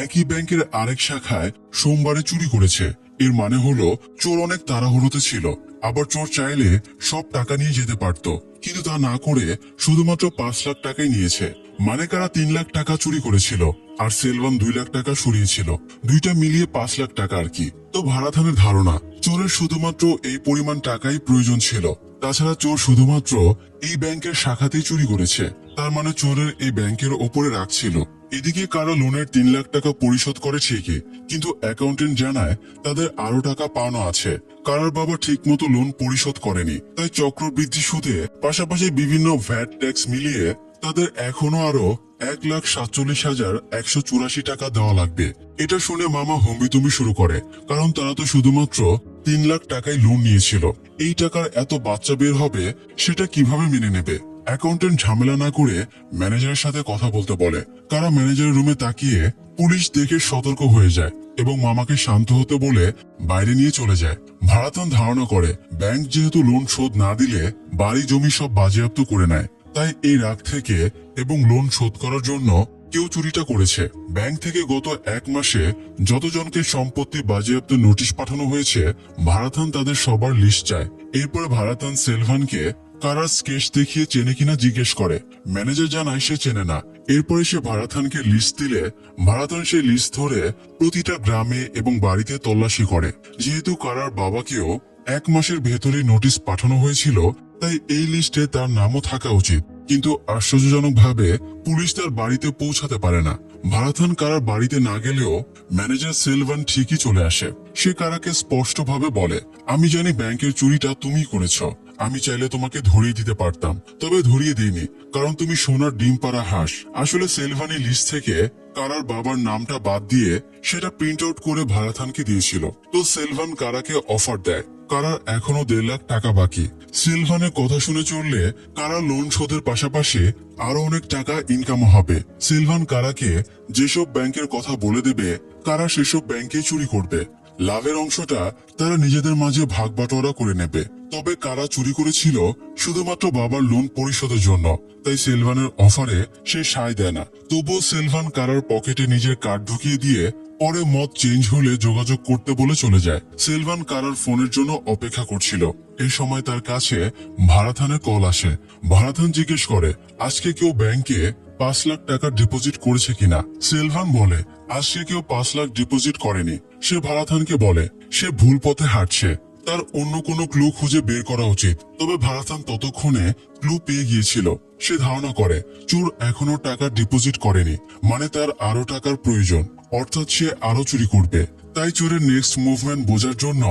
একই ব্যাংকের আরেক শাখায় সোমবারে চুরি করেছে। এর মানে হলো চোর অনেক তাড়াহুড়োতে ছিল। আবার চোর চাইলে সব টাকা নিয়ে যেতে পারত, কিন্তু তা না করে শুধুমাত্র 5 লাখ টাকাই নিয়েছে। মানে কারা 3 লাখ টাকা চুরি করেছিল আর সেলভান 2 লাখ টাকা সরিয়েছিল। দুইটা মিলিয়ে 5 লাখ টাকা আর কি। তো ভাড়াথানের ধারণা চোরের শুধুমাত্র এই পরিমাণ টাকাই প্রয়োজন ছিল। তাছাড়া চোর শুধুমাত্র এই ব্যাংকের শাখাতেই চুরি করেছে, তার মানে চোরের এই ব্যাংকের ওপরে রাখছিল। এদিকে কারো লোনের 3 লাখ টাকা পরিশোধ করে ঠিকই, কিন্তু অ্যাকাউন্টেন্ট জানায় তাদের আরো টাকা পাওনা আছে। কারার বাবা ঠিক মতো লোন পরিশোধ করেনি, তাই চক্রবৃদ্ধি সুদে পাশাপাশি বিভিন্ন ভ্যাট ট্যাক্স মিলিয়ে তাদের এখনো আরো 1,47,184 টাকা দেওয়া লাগবে। এটা শুনে মামা হম্বিতম্বি শুরু করে, কারণ তারা তো শুধুমাত্র 3 লাখ টাকাই লোন নিয়েছিল। এই টাকার এত বাচ্চা বের হবে সেটা কিভাবে মেনে নেবে। অ্যাকাউন্টেন্ট ঝামেলা না করে ম্যানেজারের সাথে কথা বলতে বলে। কারা ম্যানেজারের রুমে তাকিয়ে পুলিশ দেখে সতর্ক হয়ে যায় এবং মামাকে শান্ত হতে বলে বাইরে নিয়ে চলে যায়। ভাড়াতান ধারণা করে ব্যাংক যেহেতু লোন শোধ না দিলে বাড়ি জমি সব বাজেয়াপ্ত করে নেয়, তাই এই রাগ থেকে এবং লোন শোধ করার জন্য কেউ চুরিটা করেছে। ব্যাংক থেকে গত 1 মাসে যতজনকে সম্পত্তি বাজেয়াপ্তের নোটিশ পাঠানো হয়েছে, ভারাথান তাদের সবার লিস্ট চায়। এরপরে ভারাথান সেলভানকে কারার স্কেচ দেখিয়ে চেনে কিনা জিজ্ঞেস করে। ম্যানেজার জানায় সে চেনে না। এরপরে সে ভারাথানকে লিস্ট দিলে ভারাথান সেই লিস্ট ধরে প্রতিটা গ্রামে এবং বাড়িতে তল্লাশি করে। যেহেতু কারার বাবাকেও 1 মাসের ভেতরে নোটিশ পাঠানো হয়েছিল, তাই এই লিস্টে তার নামও থাকা উচিত। কিন্তু আশ্চর্যজনকভাবে পুলিশ তার বাড়িতে পৌঁছাতে পারে না। ভারাথান কারার বাড়িতে না গেলেও ম্যানেজার সেলভান ঠিকই চলে আসে। সে কারাকে স্পষ্টভাবে বলে, আমি জানি ব্যাংকের চুরিটা তুমিই করেছ। আমি চাইলে তোমাকে ধরিয়ে দিতে পারতাম, তবে ধরিয়ে দিইনি, কারণ তুমি সোনার ডিম পাড়া হাঁস। আসলে সেলভানি লিস্ট থেকে কারার বাবার নামটা বাদ দিয়ে সেটা প্রিন্ট আউট করে ভারাথানকে দিয়েছিল। তো সেলভান কারাকে অফার দেয়। কারার এখনো 1.5 লাখ টাকা বাকি। সিলভানের কথা শুনে চললে কারা লোন শোধের পাশাপাশি আরো অনেক টাকা ইনকাম হবে। সিলভান কারাকে যেসব ব্যাংকের কথা বলে দেবে, কারা সেসব ব্যাংকে চুরি করবে। লাভের অংশটা তারা নিজেদের মাঝে ভাগ বাটোয়ারা করে নেবে। তবে কারা চুরি করেছিল শুধুমাত্র বাবার লোন পরিশোধের জন্য, তাই সেলভানের অফারে সে সায় দেয় না। তবুও সেলভান কারার পকেটে নিজের কার্ড ঢুকিয়ে দিয়ে পরে মত চেঞ্জ হলে যোগাযোগ করতে বলে চলে যায়। সেলভান কারার ফোনের জন্য অপেক্ষা করছিল। এই সময় তার কাছে ভারাথানের কল আসে। ভারাথান জিজ্ঞেস করে, আজকে কেউ ব্যাংকে 5 লাখ টাকা ডিপোজিট করেছে কিনা। সেলভান বলে, আজকে কেউ 5 লাখ ডিপোজিট করেনি। সে ভারাথানকে বলে সে ভুল পথে হাঁটছে, তার অন্য কোনো ক্লু খুঁজে বের করা উচিত। তবে ভারাথান ততক্ষণে ক্লু পেয়ে গিয়েছিল। সে ধারণা করে চোর এখনো টাকা ডিপোজিট করেনি, মানে তার আরো টাকার প্রয়োজন, অর্থাৎ সে আরো চুরি করবে। তাই চোরের নেক্সট মুভমেন্ট বোঝার জন্য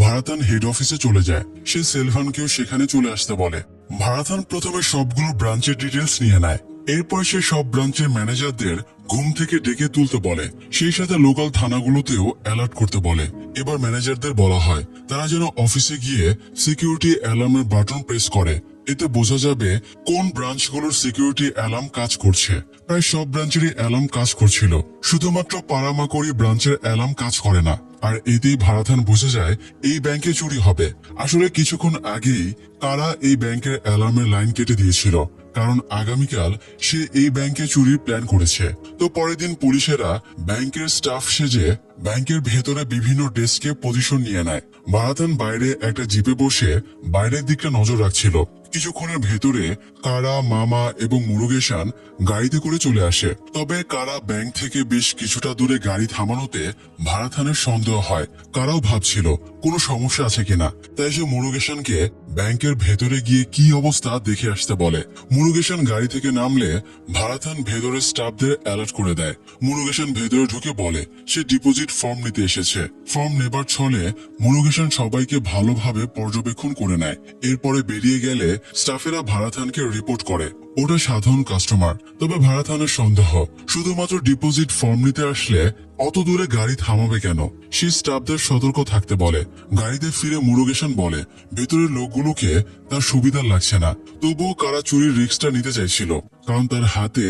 ভারাথান হেড অফিসে চলে যায়। সে সেলভানকেও সেখানে চলে আসতে বলে। ভারাথান প্রথমে সবগুলো ব্রাঞ্চের ডিটেলস নিয়ে নেয়। এরপর সে সব ব্রাঞ্চের ম্যানেজারদের ঘুম থেকে ডেকে তুলতে বলে, সেই সাথে লোকাল থানাগুলোতেও অ্যালার্ট করতে বলে। এবার ম্যানেজারদের বলা হয় তারা যেন অফিসে গিয়ে সিকিউরিটি অ্যালার্মের বাটন প্রেস করে। এতে বোঝা যাবে কোন ব্রাঞ্চগুলোর সিকিউরিটি অ্যালার্ম কাজ করছে। প্রায় সব ব্রাঞ্চেরই অ্যালার্ম কাজ করছিল, শুধুমাত্র পারামাকড়ি ব্রাঞ্চের অ্যালার্ম কাজ করে না। আর এতেই ভারাথান বুঝে যায় এই ব্যাংকে চুরি হবে। আসলে কিছুক্ষণ আগেই কারা এই ব্যাংকের অ্যালার্মের লাইন কেটে দিয়েছিল, কারণ আগামীকাল সে এই ব্যাংকে চুরির প্ল্যান করেছে। তো পরের দিন পুলিশেরা ব্যাংকের স্টাফ সেজে ব্যাংকের ভেতরে বিভিন্ন ডেস্কে পজিশন নিয়ে নেয়। ভারাথান বাইরে একটা জিপে বসে বাইরের দিকটা নজর রাখছিল। কিছুক্ষণের ভেতরে কারা, মামা এবং মুরুগেশান গাড়িতে করে চলে আসে। তবে কারা ব্যাংক থেকে বেশ কিছুটা দূরে গাড়ি থামানোতে ভারাথানের সন্দেহ হয়। কারাও ভাবছিল কোনো সমস্যা আছে কিনা, তাই সে মুরুগেশানকে ব্যাংকের ভেতরে গিয়ে কি অবস্থা দেখে আসতে বলে। মুরুগেশান গাড়ি থেকে নামলে ভারাথান ভেতরের স্টাফদের অ্যালার্ট করে দেয়। মুরুগেশান ভেতরে ঢুকে বলে সে ডিপোজিট ফর্ম নিতে এসেছে। ফর্ম নেবার ছলে মুরুগেশান সবাইকে ভালোভাবে পর্যবেক্ষণ করে নেয়। এরপরে বেরিয়ে গেলে স্টাফেরা ভারাথানকে রিপোর্ট করে ওটা সাধারণ কাস্টমার। তবে ভারাথানের সন্দেহ, শুধুমাত্র ডিপোজিট ফর্ম নিতে আসলে অত দূরে গাড়ি থামাবে কেন। সে স্টাফদের সতর্ক থাকতে বলে। গাড়িতে ফিরে মুরুগেশান বলে ভেতরের লোকগুলোকে তার সুবিধা লাগছে না। তবুও কারা চুরির রিস্কটা নিতে চাইছিল, কারণ তার হাতে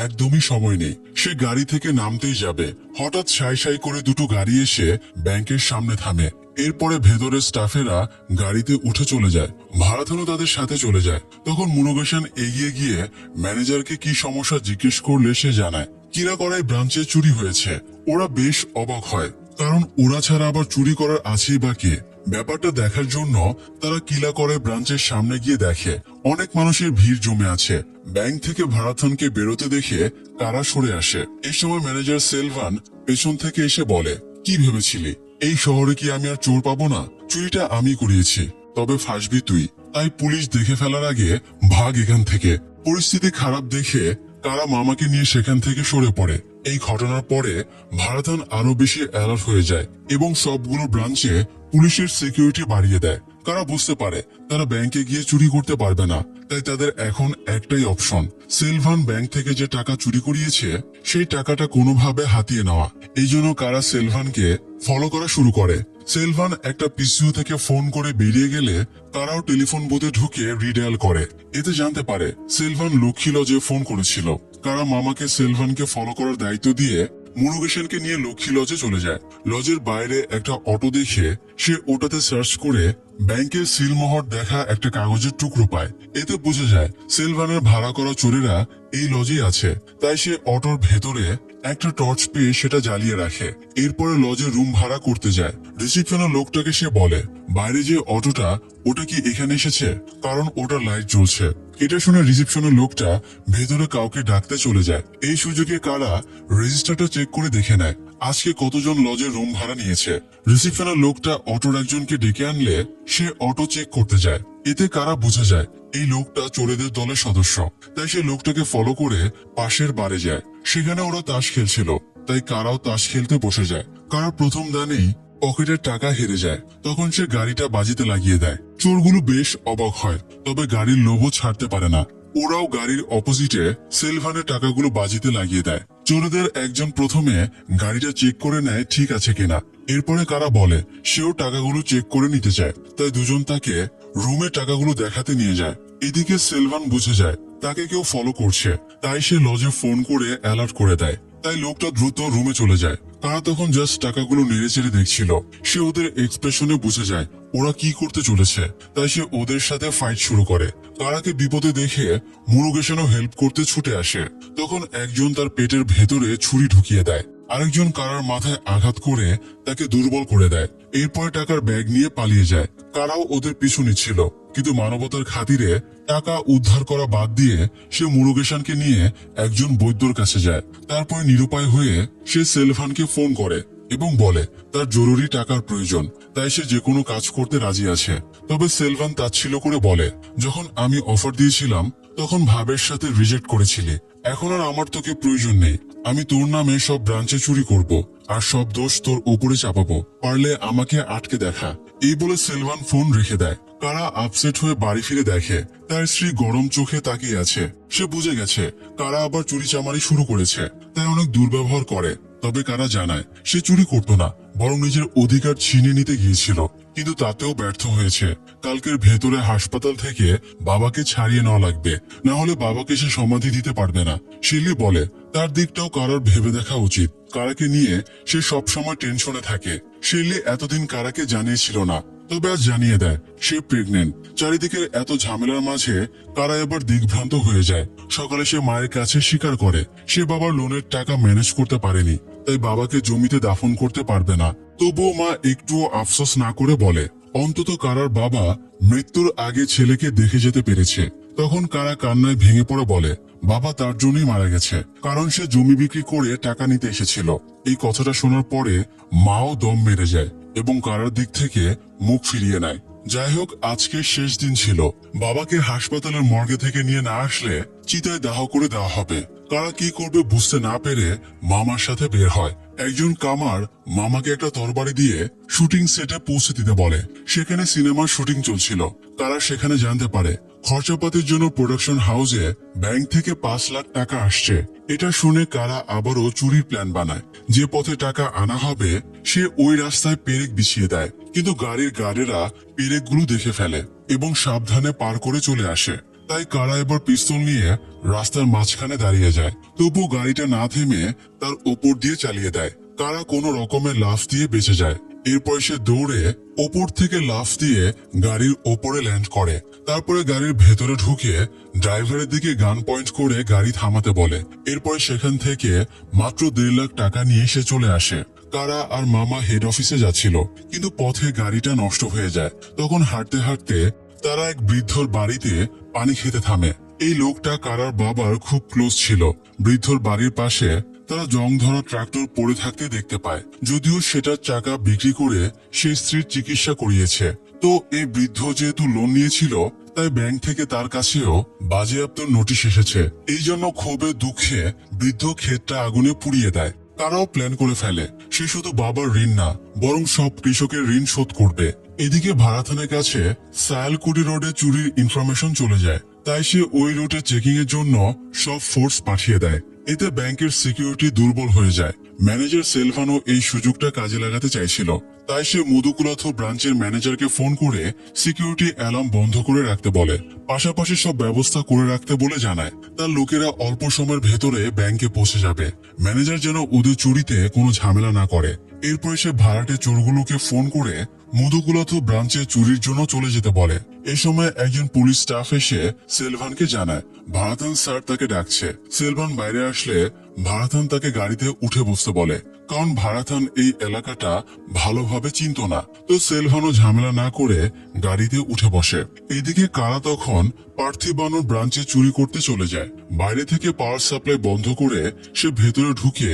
একদমই সময় নেই। সে গাড়ি থেকে নামতেই যাবে, হঠাৎ সাই সাই করে দুটো গাড়ি এসে ব্যাংকের সামনে থামে। এরপরে ভেতরের স্টাফেরা গাড়িতে উঠে চলে যায়। ভারাথানও তাদের সাথে চলে যায়। তখন মুরুগেশান এগিয়ে গিয়ে ম্যানেজারকে কি সমস্যা জিজ্ঞেস করলে সে জানায় কিরাকড়াই ব্রাঞ্চে চুরি হয়েছে। ওরা বেশ অবাক হয়, কারণ ওরা ছাড়া আবার চুরি করার আছেই বা কে। ব্যাপারটা দেখার জন্য তারা কিলাকড়াই ব্রাঞ্চের সামনে গিয়ে দেখে অনেক মানুষের ভিড় জমে আছে। ব্যাংক থেকে ভারাথানকে বেরোতে দেখে কারা সরে আসে। এই সময় ম্যানেজার সেলভান পেছন থেকে এসে বলে, কি ভেবেছিলি এই শহরে কি আমি আর চোর পাবো না? চুরিটা আমি করিয়েছি, তবে ফাঁসবি তুই। তাই পুলিশ দেখে ফেলার আগে ভাগ এখান থেকে। পরিস্থিতি খারাপ দেখে কারা মামাকে নিয়ে সেখান থেকে সরে পড়ে। এই ঘটনার পরে ভারাথান আরো বেশি অ্যালার্ট হয়ে যায় এবং সবগুলো ব্রাঞ্চে পুলিশের সিকিউরিটি বাড়িয়ে দেয়। কারা বুঝতে পারে তারা ব্যাংকে গিয়ে চুরি করতে পারবে না, তাই তাদের এখন একটাই অপশন, সেলভান ব্যাংক থেকে যে টাকা চুরি করিয়েছে সেই টাকাটা কোনোভাবে হাতিয়ে নেওয়া। এই জন্য কারা সেলভানকে ফলো করা শুরু করে। সেলভান একটা পিসিও থেকে ফোন করে বেরিয়ে গেলে তারাও টেলিফোন বুথে ঢুকে রিডায়াল করে। এতে জানতে পারে সেলভান লক্ষ্মী লজে ফোন করেছিল। কারা মামাকে সেলভানকে ফলো করার দায়িত্ব দিয়ে মুরুগেশনকে নিয়ে লক্ষ্মী লজে চলে যায়। লজের বাইরে একটা অটো দেখে সে ওটাতে সার্চ করে ব্যাংকের সিলমোহর দেখা একটা কাগজের টুকরো পায়। এতে বোঝা যায় সেলভানের ভাড়া করা চোরেরা এই লজেই আছে। তাই সে অটোর ভেতরে একটা টর্চ পেয়ে সেটা জ্বালিয়ে রাখে। এরপরে লজে রুম ভাড়া করতে যায়। রিসিপশনের লোকটাকে সে বলে, বাইরে যে অটোটা ওটা কি এখানে এসেছে, কারণ ওটা লাইট জ্বলছে। এটা শুনে রিসিপশনের লোকটা ভেতরে কাউকে ডাকতে চলে যায়। এই সুযোগে কারা রেজিস্টারটা চেক করে দেখে নেয় আজকে কতজন লজের রুম ভাড়া নিয়েছে। রিসিপশনের লোকটা অটোর একজনকে ডেকে আনলে সে অটো চেক করতে যায়। এতে কারা বোঝা যায় এই লোকটা চোরেদের দলের সদস্য। তাই সে লোকটাকে ফলো করে পাশের বারে যায়। সেখানে ওরা তাস খেলছিল, তাই কারাও তাস খেলতে বসে যায়। কারা প্রথম দানেই পকেটের টাকা হেরে যায়। তখন সে গাড়িটা বাজিতে লাগিয়ে দেয়। চোরগুলো বেশ অবাক হয়, তবে গাড়ির লোভও ছাড়তে পারে না। ওরাও গাড়ির অপোজিটে সেলভানের টাকাগুলো বাজিতে লাগিয়ে দেয়। চোরদের একজন প্রথমে গাড়িটা চেক করে নেয় ঠিক আছে কিনা। এরপরে কারা বলে সেও টাকাগুলো চেক করে নিতে চায়। তাই দুজন তাকে রুমে টাকাগুলো দেখাতে নিয়ে যায়। এদিকে সেলভান বুঝে যায় তাকে কেউ ফলো করছে, তাই সে লজে ফোন করে অ্যালার্ট করে দেয়। তাই লোকটা দ্রুত রুমে চলে যায়। তারা তখন জাস্ট টাকাগুলো নেড়ে চেড়ে দেখছিল। সে ওদের এক্সপ্রেশনে বুঝে যায় ওরা কি করতে চলেছে। তাই সে ওদের সাথে ফাইট শুরু করে। কারাকে বিপদে দেখে মুরুগেশনও হেল্প করতে ছুটে আসে। তখন একজন তার পেটের ভেতরে ছুরি ঢুকিয়ে দেয়, আরেকজন কারার মাথায় আঘাত করে তাকে দুর্বল করে দেয়। এরপরে টাকার ব্যাগ নিয়ে পালিয়ে যায়। কারাও ওদের পিছু নিচ্ছিল, কিন্তু মানবতার খাতিরে টাকা উদ্ধার করা বাদ দিয়ে সে মুরুগেশনকে নিয়ে একজন বৈদ্যর কাছে যায়। তারপরে নিরুপায় হয়ে সে সেলভানকে ফোন করে এবং বলে তার জরুরি টাকার প্রয়োজন, তাই সে যে কোনো কাজ করতে রাজি আছে। তবে সেলভান তাচ্ছিল্য করে বলে, যখন আমি অফার দিয়েছিলাম তখন ভাবের সাথে রিজেক্ট করেছিলি। এখন আর আমার তোকে প্রয়োজন নেই। আমি তোর নামে সব ব্রাঞ্চে চুরি করব আর সব দোষ তোর উপরে চাপাবো। পারলে আমাকে আটকে দেখা। এই বলে সেলভান ফোন রেখে দেয়। কারা আপসেট হয়ে বাড়ি ফিরে দেখে তার স্ত্রী গরম চোখে তাকিয়ে আছে। সে বুঝে গেছে কারা আবার চুরি চামারি শুরু করেছে, তাই অনেক দুর্ব্যবহার করে। তবে কারা জানায় সে চুরি করতো না, বরং নিজের অধিকার ছিনিয়ে নিতে গিয়েছিল, কিন্তু তাতেও ব্যর্থ হয়েছে। কালকের ভেতরে হাসপাতাল থেকে বাবাকে ছাড়িয়ে নেওয়া লাগবে, না হলে বাবাকে সে সমাধি দিতে পারবে না। শিলি বলে তার দিকটাও কারার ভেবে দেখা উচিত। কারাকে নিয়ে সে সবসময় টেনশনে থাকে। শিলি এতদিন কারাকে জানিয়েছিল না, তবে আজ জানিয়ে দেয় সে প্রেগনেন্ট। চারিদিকের এত ঝামেলার মাঝে কারা এবার দিগ্ভ্রান্ত হয়ে যায়। সকালে সে মায়ের কাছে স্বীকার করে সে বাবার লোনের টাকা ম্যানেজ করতে পারেনি, তাই বাবাকে জমিতে দাফন করতে পারবে না। তবুও মা একটুও আফসোস না করে বলে অন্তত কারার বাবা মৃত্যুর আগে ছেলেকে দেখে যেতে পেরেছে। তখন কারা কান্নায় ভেঙে পড়ে বলে বাবা তার জন্যই মারা গেছে, কারণ সে জমি বিক্রি করে টাকা নিতে এসেছিল। এই কথাটা শোনার পরে মাও দম মেরে যায় এবং কারার দিক থেকে মুখ ফিরিয়ে নেয়। যাই হোক, আজকে শেষ দিন ছিল। বাবাকে হাসপাতালের মর্গে থেকে নিয়ে না আসলে চিতায় দাহ করে দেওয়া হবে। কারা কি করবে বুঝতে না পেরে মামার সাথে বের হয়। একজন কামার মামাকে একটা তরবারি দিয়ে শুটিং সেটে পৌঁছে দিতে বলে। সেখানে সিনেমার শুটিং চলছিল। কারা সেখানে জানতে পারে খরচাপাতির জন্য প্রোডাকশন হাউসে ব্যাংক থেকে 5 লাখ টাকা আসছে। এটা শুনে কারা আবারও চুরির প্ল্যান বানায়। যে পথে টাকা আনা হবে সে ওই রাস্তায় পেরেক বিছিয়ে দেয়, কিন্তু গাড়ির গার্ডেরা পেরেকগুলো দেখে ফেলে এবং সাবধানে পার করে চলে আসে। তাই কারা এবার পিস্তল নিয়ে রাস্তার মাঝখানে দাঁড়িয়ে যায়। তবু গাড়িটা না থেমে তার ওপর দিয়ে চালিয়ে দেয়। কারা কোনো রকমের লাফ দিয়ে বেঁচে যায়। এরপর সে দৌড়ে ওপর থেকে লাফ দিয়ে গাড়ির ওপরে ল্যান্ড করে। তারপরে গাড়ির ভেতরে ঢুকে ড্রাইভারের দিকে গান পয়েন্ট করে গাড়ি থামাতে বলে। এরপর সেখান থেকে মাত্র 1.5 লাখ টাকা নিয়ে সে চলে আসে। কারা আর মামা হেড অফিসে যাচ্ছিল, কিন্তু পথে গাড়িটা নষ্ট হয়ে যায়। তখন হাঁটতে হাঁটতে তারা এক বৃদ্ধর বাড়িতে পানি খেতে থামে। এই লোকটা কারার বাবার খুব ক্লোজ ছিল। বৃদ্ধর বাড়ির পাশে তারা জং ধরা ট্রাক্টর পড়ে থাকতে দেখতে পায়, যদিও সেটার চাকা বিক্রি করে সে স্ত্রীর চিকিৎসা করিয়েছে। তো এই বৃদ্ধ যেহেতু লোন নিয়েছিল, তাই ব্যাংক থেকে তার কাছেও বাজেয়াপ্ত নোটিশ এসেছে। এই জন্য ক্ষোভে দুঃখে বৃদ্ধ ক্ষেতটা আগুনে পুড়িয়ে দেয়। তারাও প্ল্যান করে ফেলে সে শুধু বাবার ঋণ না, বরং সব কৃষকের ঋণ শোধ করবে। এদিকে ভাড়াথানের কাছে সায়ালকুড়ি রোডে চুরির ইনফরমেশন চলে যায়, তাই সে ওই রুটে চেকিং এর জন্য সব ফোর্স পাঠিয়ে দেয়। এতে ব্যাংকের সিকিউরিটি দুর্বল হয়ে যায়। ম্যানেজার সেলভানো এই সুযোগটা কাজে লাগাতে চাইছিল, তাই সে মধুকুলাথ ব্রাঞ্চের ম্যানেজারকে ফোন করে সিকিউরিটি অ্যালার্ম বন্ধ করে রাখতে বলে, পাশাপাশি সব ব্যবস্থা করে রাখতে বলে জানায়। তার লোকেরা অল্প সময়ের ভেতরে ব্যাংকে পৌঁছে যাবে। ম্যানেজার যেন ওদের চুরিতে কোনো ঝামেলা না করে। এরপরে সে ভাড়াটে চোরগুলোকে ফোন করে মধুকুলাথ ব্রাঞ্চে চুরির জন্য চলে যেতে বলে। এ সময় একজন পুলিশ স্টাফ এসে সেলভানকে জানায় ভারাথান স্যার তাকে ডাকছে। সেলভান বাইরে আসলে ভারাথান তাকে গাড়িতে উঠে বসতে বলে, কারণ ভারাথান এই এলাকাটা ভালোভাবে চিনত না। তো সেলভানও ঝামেলা না করে গাড়িতে উঠে বসে। এদিকে কারা তখন পার্থিবানোর ব্রাঞ্চে চুরি করতে চলে যায়। বাইরে থেকে পাওয়ার সাপ্লাই বন্ধ করে সে ভেতরে ঢুকে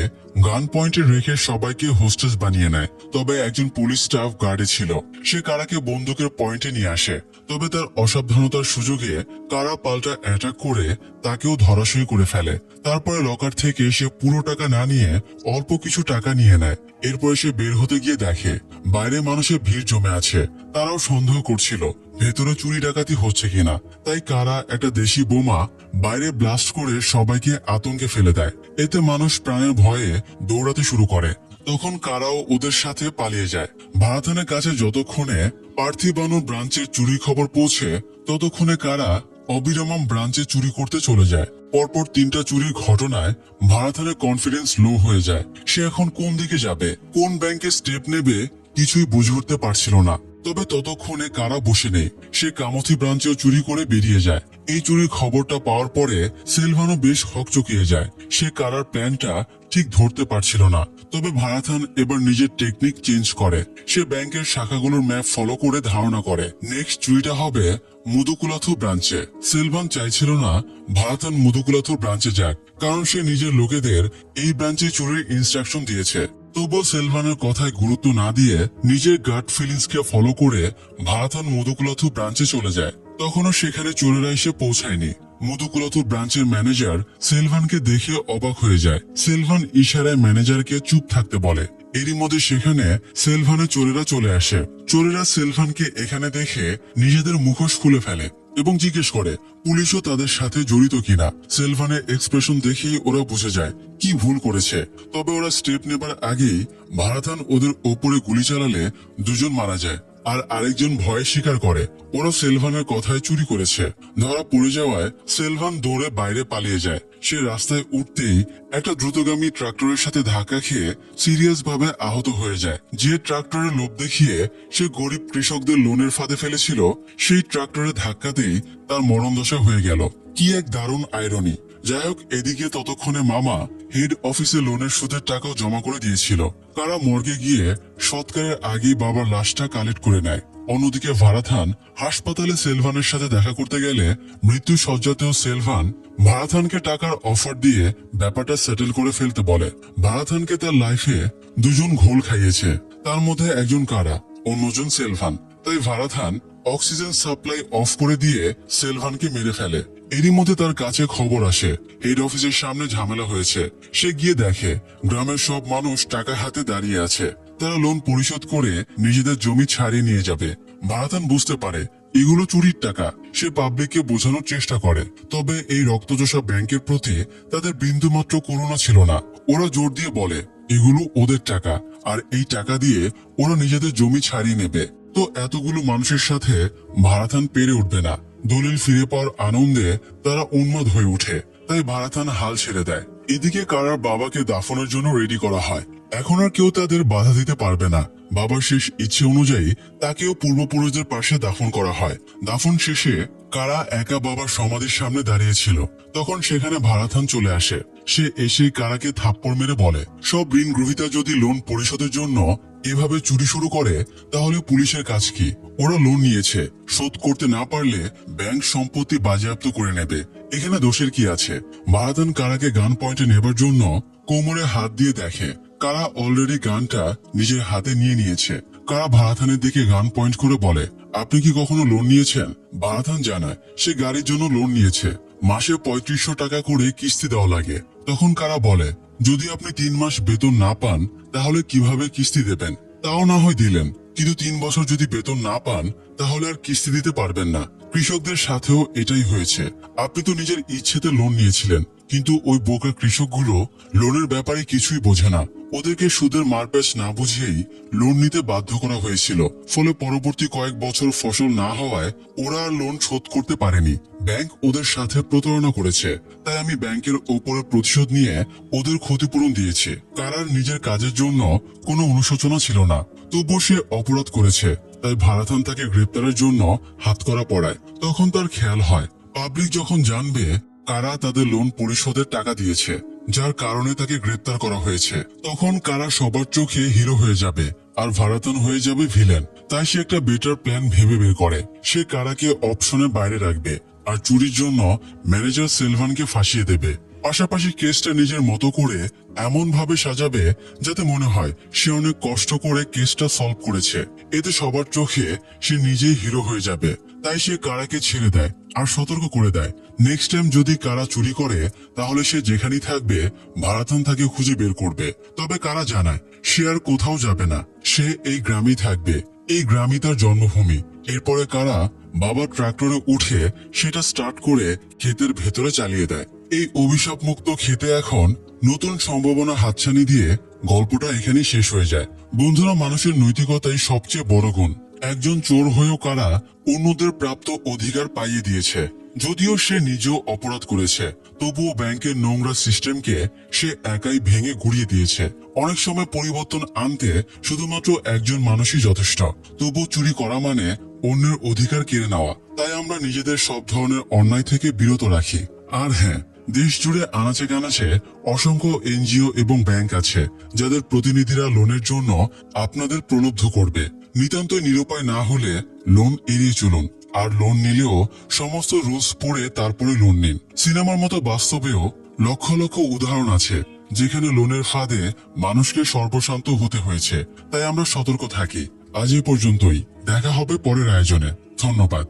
গান পয়েন্টে রেখে সবাইকে হোস্টেস বানিয়ে নেয়। তবে একজন পুলিশ স্টাফ গার্ডে ছিল, সে কারাকে বন্দুকের পয়েন্টে নিয়ে আসে। তবে তার অসাবধানতার সুযোগে কারা পাল্টা অ্যাটাক করে তাকেও ধরাশয়ী করে ফেলে। তারপরে লকার থেকে সে পুরো টাকা না নিয়ে অল্প কিছু টাকা নিয়ে নেয়। এরপরে সে বের হতে গিয়ে দেখে বাইরে মানুষের ভিড় জমে আছে। তারাও সন্দেহ করছিল ভেতরে চুরি ডাকাতি হচ্ছে কিনা। তাই কারা একটা দেশি বোমা বাইরে ব্লাস্ট করে সবাইকে আতঙ্কে ফেলে দেয়। এতে মানুষ প্রাণের ভয়ে দৌড়াতে শুরু করে। তখন কারাও ওদের সাথে পালিয়ে যায়। ভারাথানের কাছে যতক্ষণে পার্থিবানো ব্রাঞ্চের চুরি খবর পৌঁছে ততক্ষণে কারা অবিরামম ব্রাঞ্চে চুরি করতে চলে যায়। পরপর 3টা চুরির ঘটনায় ভারাথানের কনফিডেন্স লো হয়ে যায়। সে এখন কোন দিকে যাবে, কোন ব্যাংকে স্টেপ নেবে কিছুই বুঝে উঠতে পারছিল না। তবে ততক্ষণে কারা বসে নেই, সে কামথি ব্রাঞ্চেও চুরি করে বেরিয়ে যায়। এই চুরির খবরটা পাওয়ার পরে সেলভানও বেশ হকচকিয়ে যায়। সে কারার প্ল্যানটা ঠিক ধরতে পারছিল না। তবে ভারাথান এবার নিজের টেকনিক চেঞ্জ করে। সে ব্যাংকের শাখাগুলোর ম্যাপ ফলো করে ধারণা করে নেক্সট চুরিটা হবে মধুকুলাথ ব্রাঞ্চে। সেলভান চাইছিল না ভারাথান মধুকুলাথ ব্রাঞ্চে যাক, কারণ সে নিজের লোকেদের এই ব্রাঞ্চে চুরির ইনস্ট্রাকশন দিয়েছে। তবুও সেলভানের কথায় গুরুত্ব না দিয়ে নিজের গাট ফিলিংসকে ফলো করে ভারাথান মধুকুলাথ ব্রাঞ্চে চলে যায়। তখনও সেখানে চোরেরা এসে পৌঁছায়নি। মধুকুলাথ ব্রাঞ্চের ম্যানেজার সেলভানকে দেখে অবাক হয়ে যায়। সেলভান ইশারায় ম্যানেজারকে চুপ থাকতে বলে। এরই মধ্যে সেখানে সেলভানের চোরেরা চলে আসে। চোরেরা সেলভানকে এখানে দেখে নিজেদের মুখোশ খুলে ফেলে এবং জিজ্ঞেস করে পুলিশও তাদের সাথে জড়িত কিনা। সেলভানের এক্সপ্রেশন দেখেই ওরা বুঝে যায় কি ভুল করেছে। তবে ওরা স্টেপ নেবার আগেই ভারাথান ওদের ওপরে গুলি চালালে 2জন মারা যায় আর আরেকজন ভয় স্বীকার করে ওরা সেলভানের কথায় চুরি করেছে। ধরা পড়ে যাওয়ায় সেলভান দৌড়ে বাইরে পালিয়ে যায়। সে রাস্তায় উঠতেই একটা দ্রুতগামী ট্রাক্টরের সাথে ধাক্কা খেয়ে সিরিয়াস ভাবে আহত হয়ে যায়। যে ট্রাক্টরের লোভ দেখিয়ে সে গরিব কৃষকদের লোনের ফাঁদে ফেলেছিল, সেই ট্রাক্টরের ধাক্কাতেই তার মরণদশা হয়ে গেল। কি এক দারুণ আইরনি। যাই হোক, এদিকে ততক্ষণে মামা হেড অফিসে লোনের সুদের টাকাও জমা করে দিয়েছিল। কারা মর্গে গিয়ে সৎকারের আগেই বাবার লাশটা কালেক্ট করে নেয়। অন্যদিকে ভারাথান হাসপাতালে সেলভানের সাথে দেখা করতে গেলে মৃত্যু শয্যাতেও সেলভান ভারাথানকে টাকার অফার দিয়ে ব্যাপারটা সেটেল করে ফেলতে বলে। ভারাথানকে তার লাইফে 2জন ঘোল খাইয়েছে, তার মধ্যে একজন কারা, অন্যজন সেলভান। তাই ভারাথান অক্সিজেন সাপ্লাই অফ করে দিয়ে সেলভানকে মেরে ফেলে। এরই মধ্যে তার কাছে খবর আসে হেড অফিসের সামনে ঝামেলা হয়েছে। সে গিয়ে দেখে গ্রামের সব মানুষ টাকা হাতে দাঁড়িয়ে আছে। তারা লোন পরিশোধ করে নিজেদের জমি ছাড়িয়ে নিয়ে যাবে। ভারাথান বুঝতে পারে এগুলো চুরির টাকা। সে পাবলিককে বোঝানোর চেষ্টা করে, তবে এই রক্তচোষা ব্যাংকের প্রতি তাদের বিন্দুমাত্র করুণা ছিল না। ওরা জোর দিয়ে বলে এগুলো ওদের টাকা, আর এই টাকা দিয়ে ওরা নিজেদের জমি ছাড়িয়ে নেবে। তো এতগুলো মানুষের সাথে ভারাথান পেরে উঠবে না। দলিল ফিরে পাওয়ার আনন্দে তারা উন্মাদ হয়ে ওঠে। তাই ভারাথান হাল ছেড়ে দেয়। এদিকে কারার বাবাকে দাফনের জন্য রেডি করা হয়। এখন আর কেউ তাদের বাধা দিতে পারবে না। বাবার শেষ ইচ্ছে অনুযায়ী তাকেও পূর্বপুরুষদের পাশে দাফন করা হয়। দাফন শেষে কারা একা বাবার সমাধির সামনে দাঁড়িয়েছিল। তখন সেখানে ভারাথান চলে আসে। সে এসে কারাকে থাপ্পড় মেরে বলে, সব ঋণ গ্রহীতা যদি লোন পরিশোধের জন্য এভাবে চুরি শুরু করে তাহলে পুলিশের কাজ কি? ওরা লোন নিয়েছে, শোধ করতে না পারলে ব্যাংক সম্পত্তি বাজেয়াপ্ত করে নেবে। এখানে দোষের কি আছে? ভারাথান কারাকে গান পয়েন্টে নেবার জন্য কোমরে হাত দিয়ে দেখে কারা অলরেডি গানটা নিজের হাতে নিয়ে নিয়েছে। কারা ভারাথানের দিকে গান পয়েন্ট করে বলে, আপনি কি কখনো লোন নিয়েছেন? ভারাথান জানায় সে গাড়ির জন্য লোন নিয়েছে। মাসে 3500 টাকা করে কিস্তি দেওয়া লাগে। তখন কারা বলে, যদি আপনি 3 মাস বেতন না পান তাহলে কিভাবে কিস্তি দেবেন? তাও না হয় দিলেন, কিন্তু 3 বছর যদি বেতন না পান তাহলে আর কিস্তি দিতে পারবেন না। কৃষকদের সাথেও এটাই হয়েছে। আপনি তো নিজের ইচ্ছেতে লোন নিয়েছিলেন, কিন্তু ওই বোকা কৃষকগুলো লোনের ব্যাপারে কিছুই বোঝে না। ওদেরকে সুদের মারপ্যাচ না বুঝিয়েই লোন নিতে বাধ্য করা হয়েছিল। ফলে পরবর্তী কয়েক বছর ফসল না হওয়ায় ওরা আর লোন শোধ করতে পারেনি। ব্যাংক ওদের সাথে প্রতারণা করেছে। তাই আমি ব্যাংকের ওপরে প্রতিশোধ নিয়ে ওদের ক্ষতিপূরণ দিয়েছি। কারার নিজের কাজের জন্য কোনো অনুশোচনা ছিল না, তবুও সে অপরাধ করেছে। তাই ভারাথান তাকে গ্রেপ্তারের জন্য হাতকড়া পড়ায়। তখন তার খেয়াল হয় পাবলিক যখন জানবে কারা তাদের লোন পরিশোধের টাকা দিয়েছে, যার কারণে তাকে গ্রেপ্তার করা হয়েছে, তখন কারা সবার চোখে হিরো হয়ে যাবে আর ভারাথান হয়ে যাবে ভিলেন। তাই সে একটা বেটার প্ল্যান ভেবে বের করে। সে কারাকে অপশনের বাইরে রাখবে আর চুরির জন্য ম্যানেজার সেলভানকে ফাঁসিয়ে দেবে। পাশাপাশি কেসটা নিজের মতো করে এমন ভাবে সাজাবে যাতে মনে হয় সে অনেক কষ্ট করে কেসটা সলভ করেছে। এতে সবার চোখে সে নিজেই হিরো হয়ে যাবে। তাই সে কারাকে ছেড়ে দেয় আর সতর্ক করে দেয়, নেক্সট টাইম যদি কারা চুরি করে তাহলে সে যেখানেই থাকবে ভারাথান তাকে খুঁজে বের করবে। তবে কারা জানায় সে আর কোথাও যাবে না, সে এই গ্রামেই থাকবে। এই গ্রামই তার জন্মভূমি। এরপরে কারা বাবার ট্রাক্টরে উঠে সেটা স্টার্ট করে ক্ষেতের ভেতরে চালিয়ে দেয়। এই অভিশাপ মুক্ত ক্ষেতে এখন নতুন সম্ভাবনা হাতছানি দিয়ে গল্পটা এখানেই শেষ হয়ে যায়। বন্ধুরা, মানুষের নৈতিকতাই সবচেয়ে বড় গুণ। একজন চোর হয়েও কারা অন্যদের প্রাপ্ত অধিকার পাইয়ে দিয়েছে। যদিও সে নিজেও অপরাধ করেছে, তবুও ব্যাংকের নোংরা সিস্টেমকে সে একাই ভেঙে গুড়িয়ে দিয়েছে। অনেক সময় পরিবর্তন আনতে শুধুমাত্র একজন মানুষই যথেষ্ট। তবু চুরি করা মানে অন্যের অধিকার কেড়ে নেওয়া। তাই আমরা নিজেদের সব ধরনের অন্যায় থেকে বিরত রাখি। আর হ্যাঁ, দেশ জুড়ে আনাচে কানাচে অসংখ্য এনজিও এবং ব্যাংক আছে যাদের প্রতিনিধিরা লোনের জন্য আপনাদের প্রলুব্ধ করবে। নিতান্তই নিরুপায় না হলে লোন এড়িয়ে চলুন, আর লোন নিলেও সমস্ত রুলস পড়ে তারপরে লোন নিন। সিনেমার মতো বাস্তবেও লক্ষ লক্ষ উদাহরণ আছে যেখানে লোনের ফাঁদে মানুষকে সর্বশান্ত হতে হয়েছে। তাই আমরা সতর্ক থাকি। আজ এ পর্যন্তই, দেখা হবে পরের আয়োজনে। ধন্যবাদ।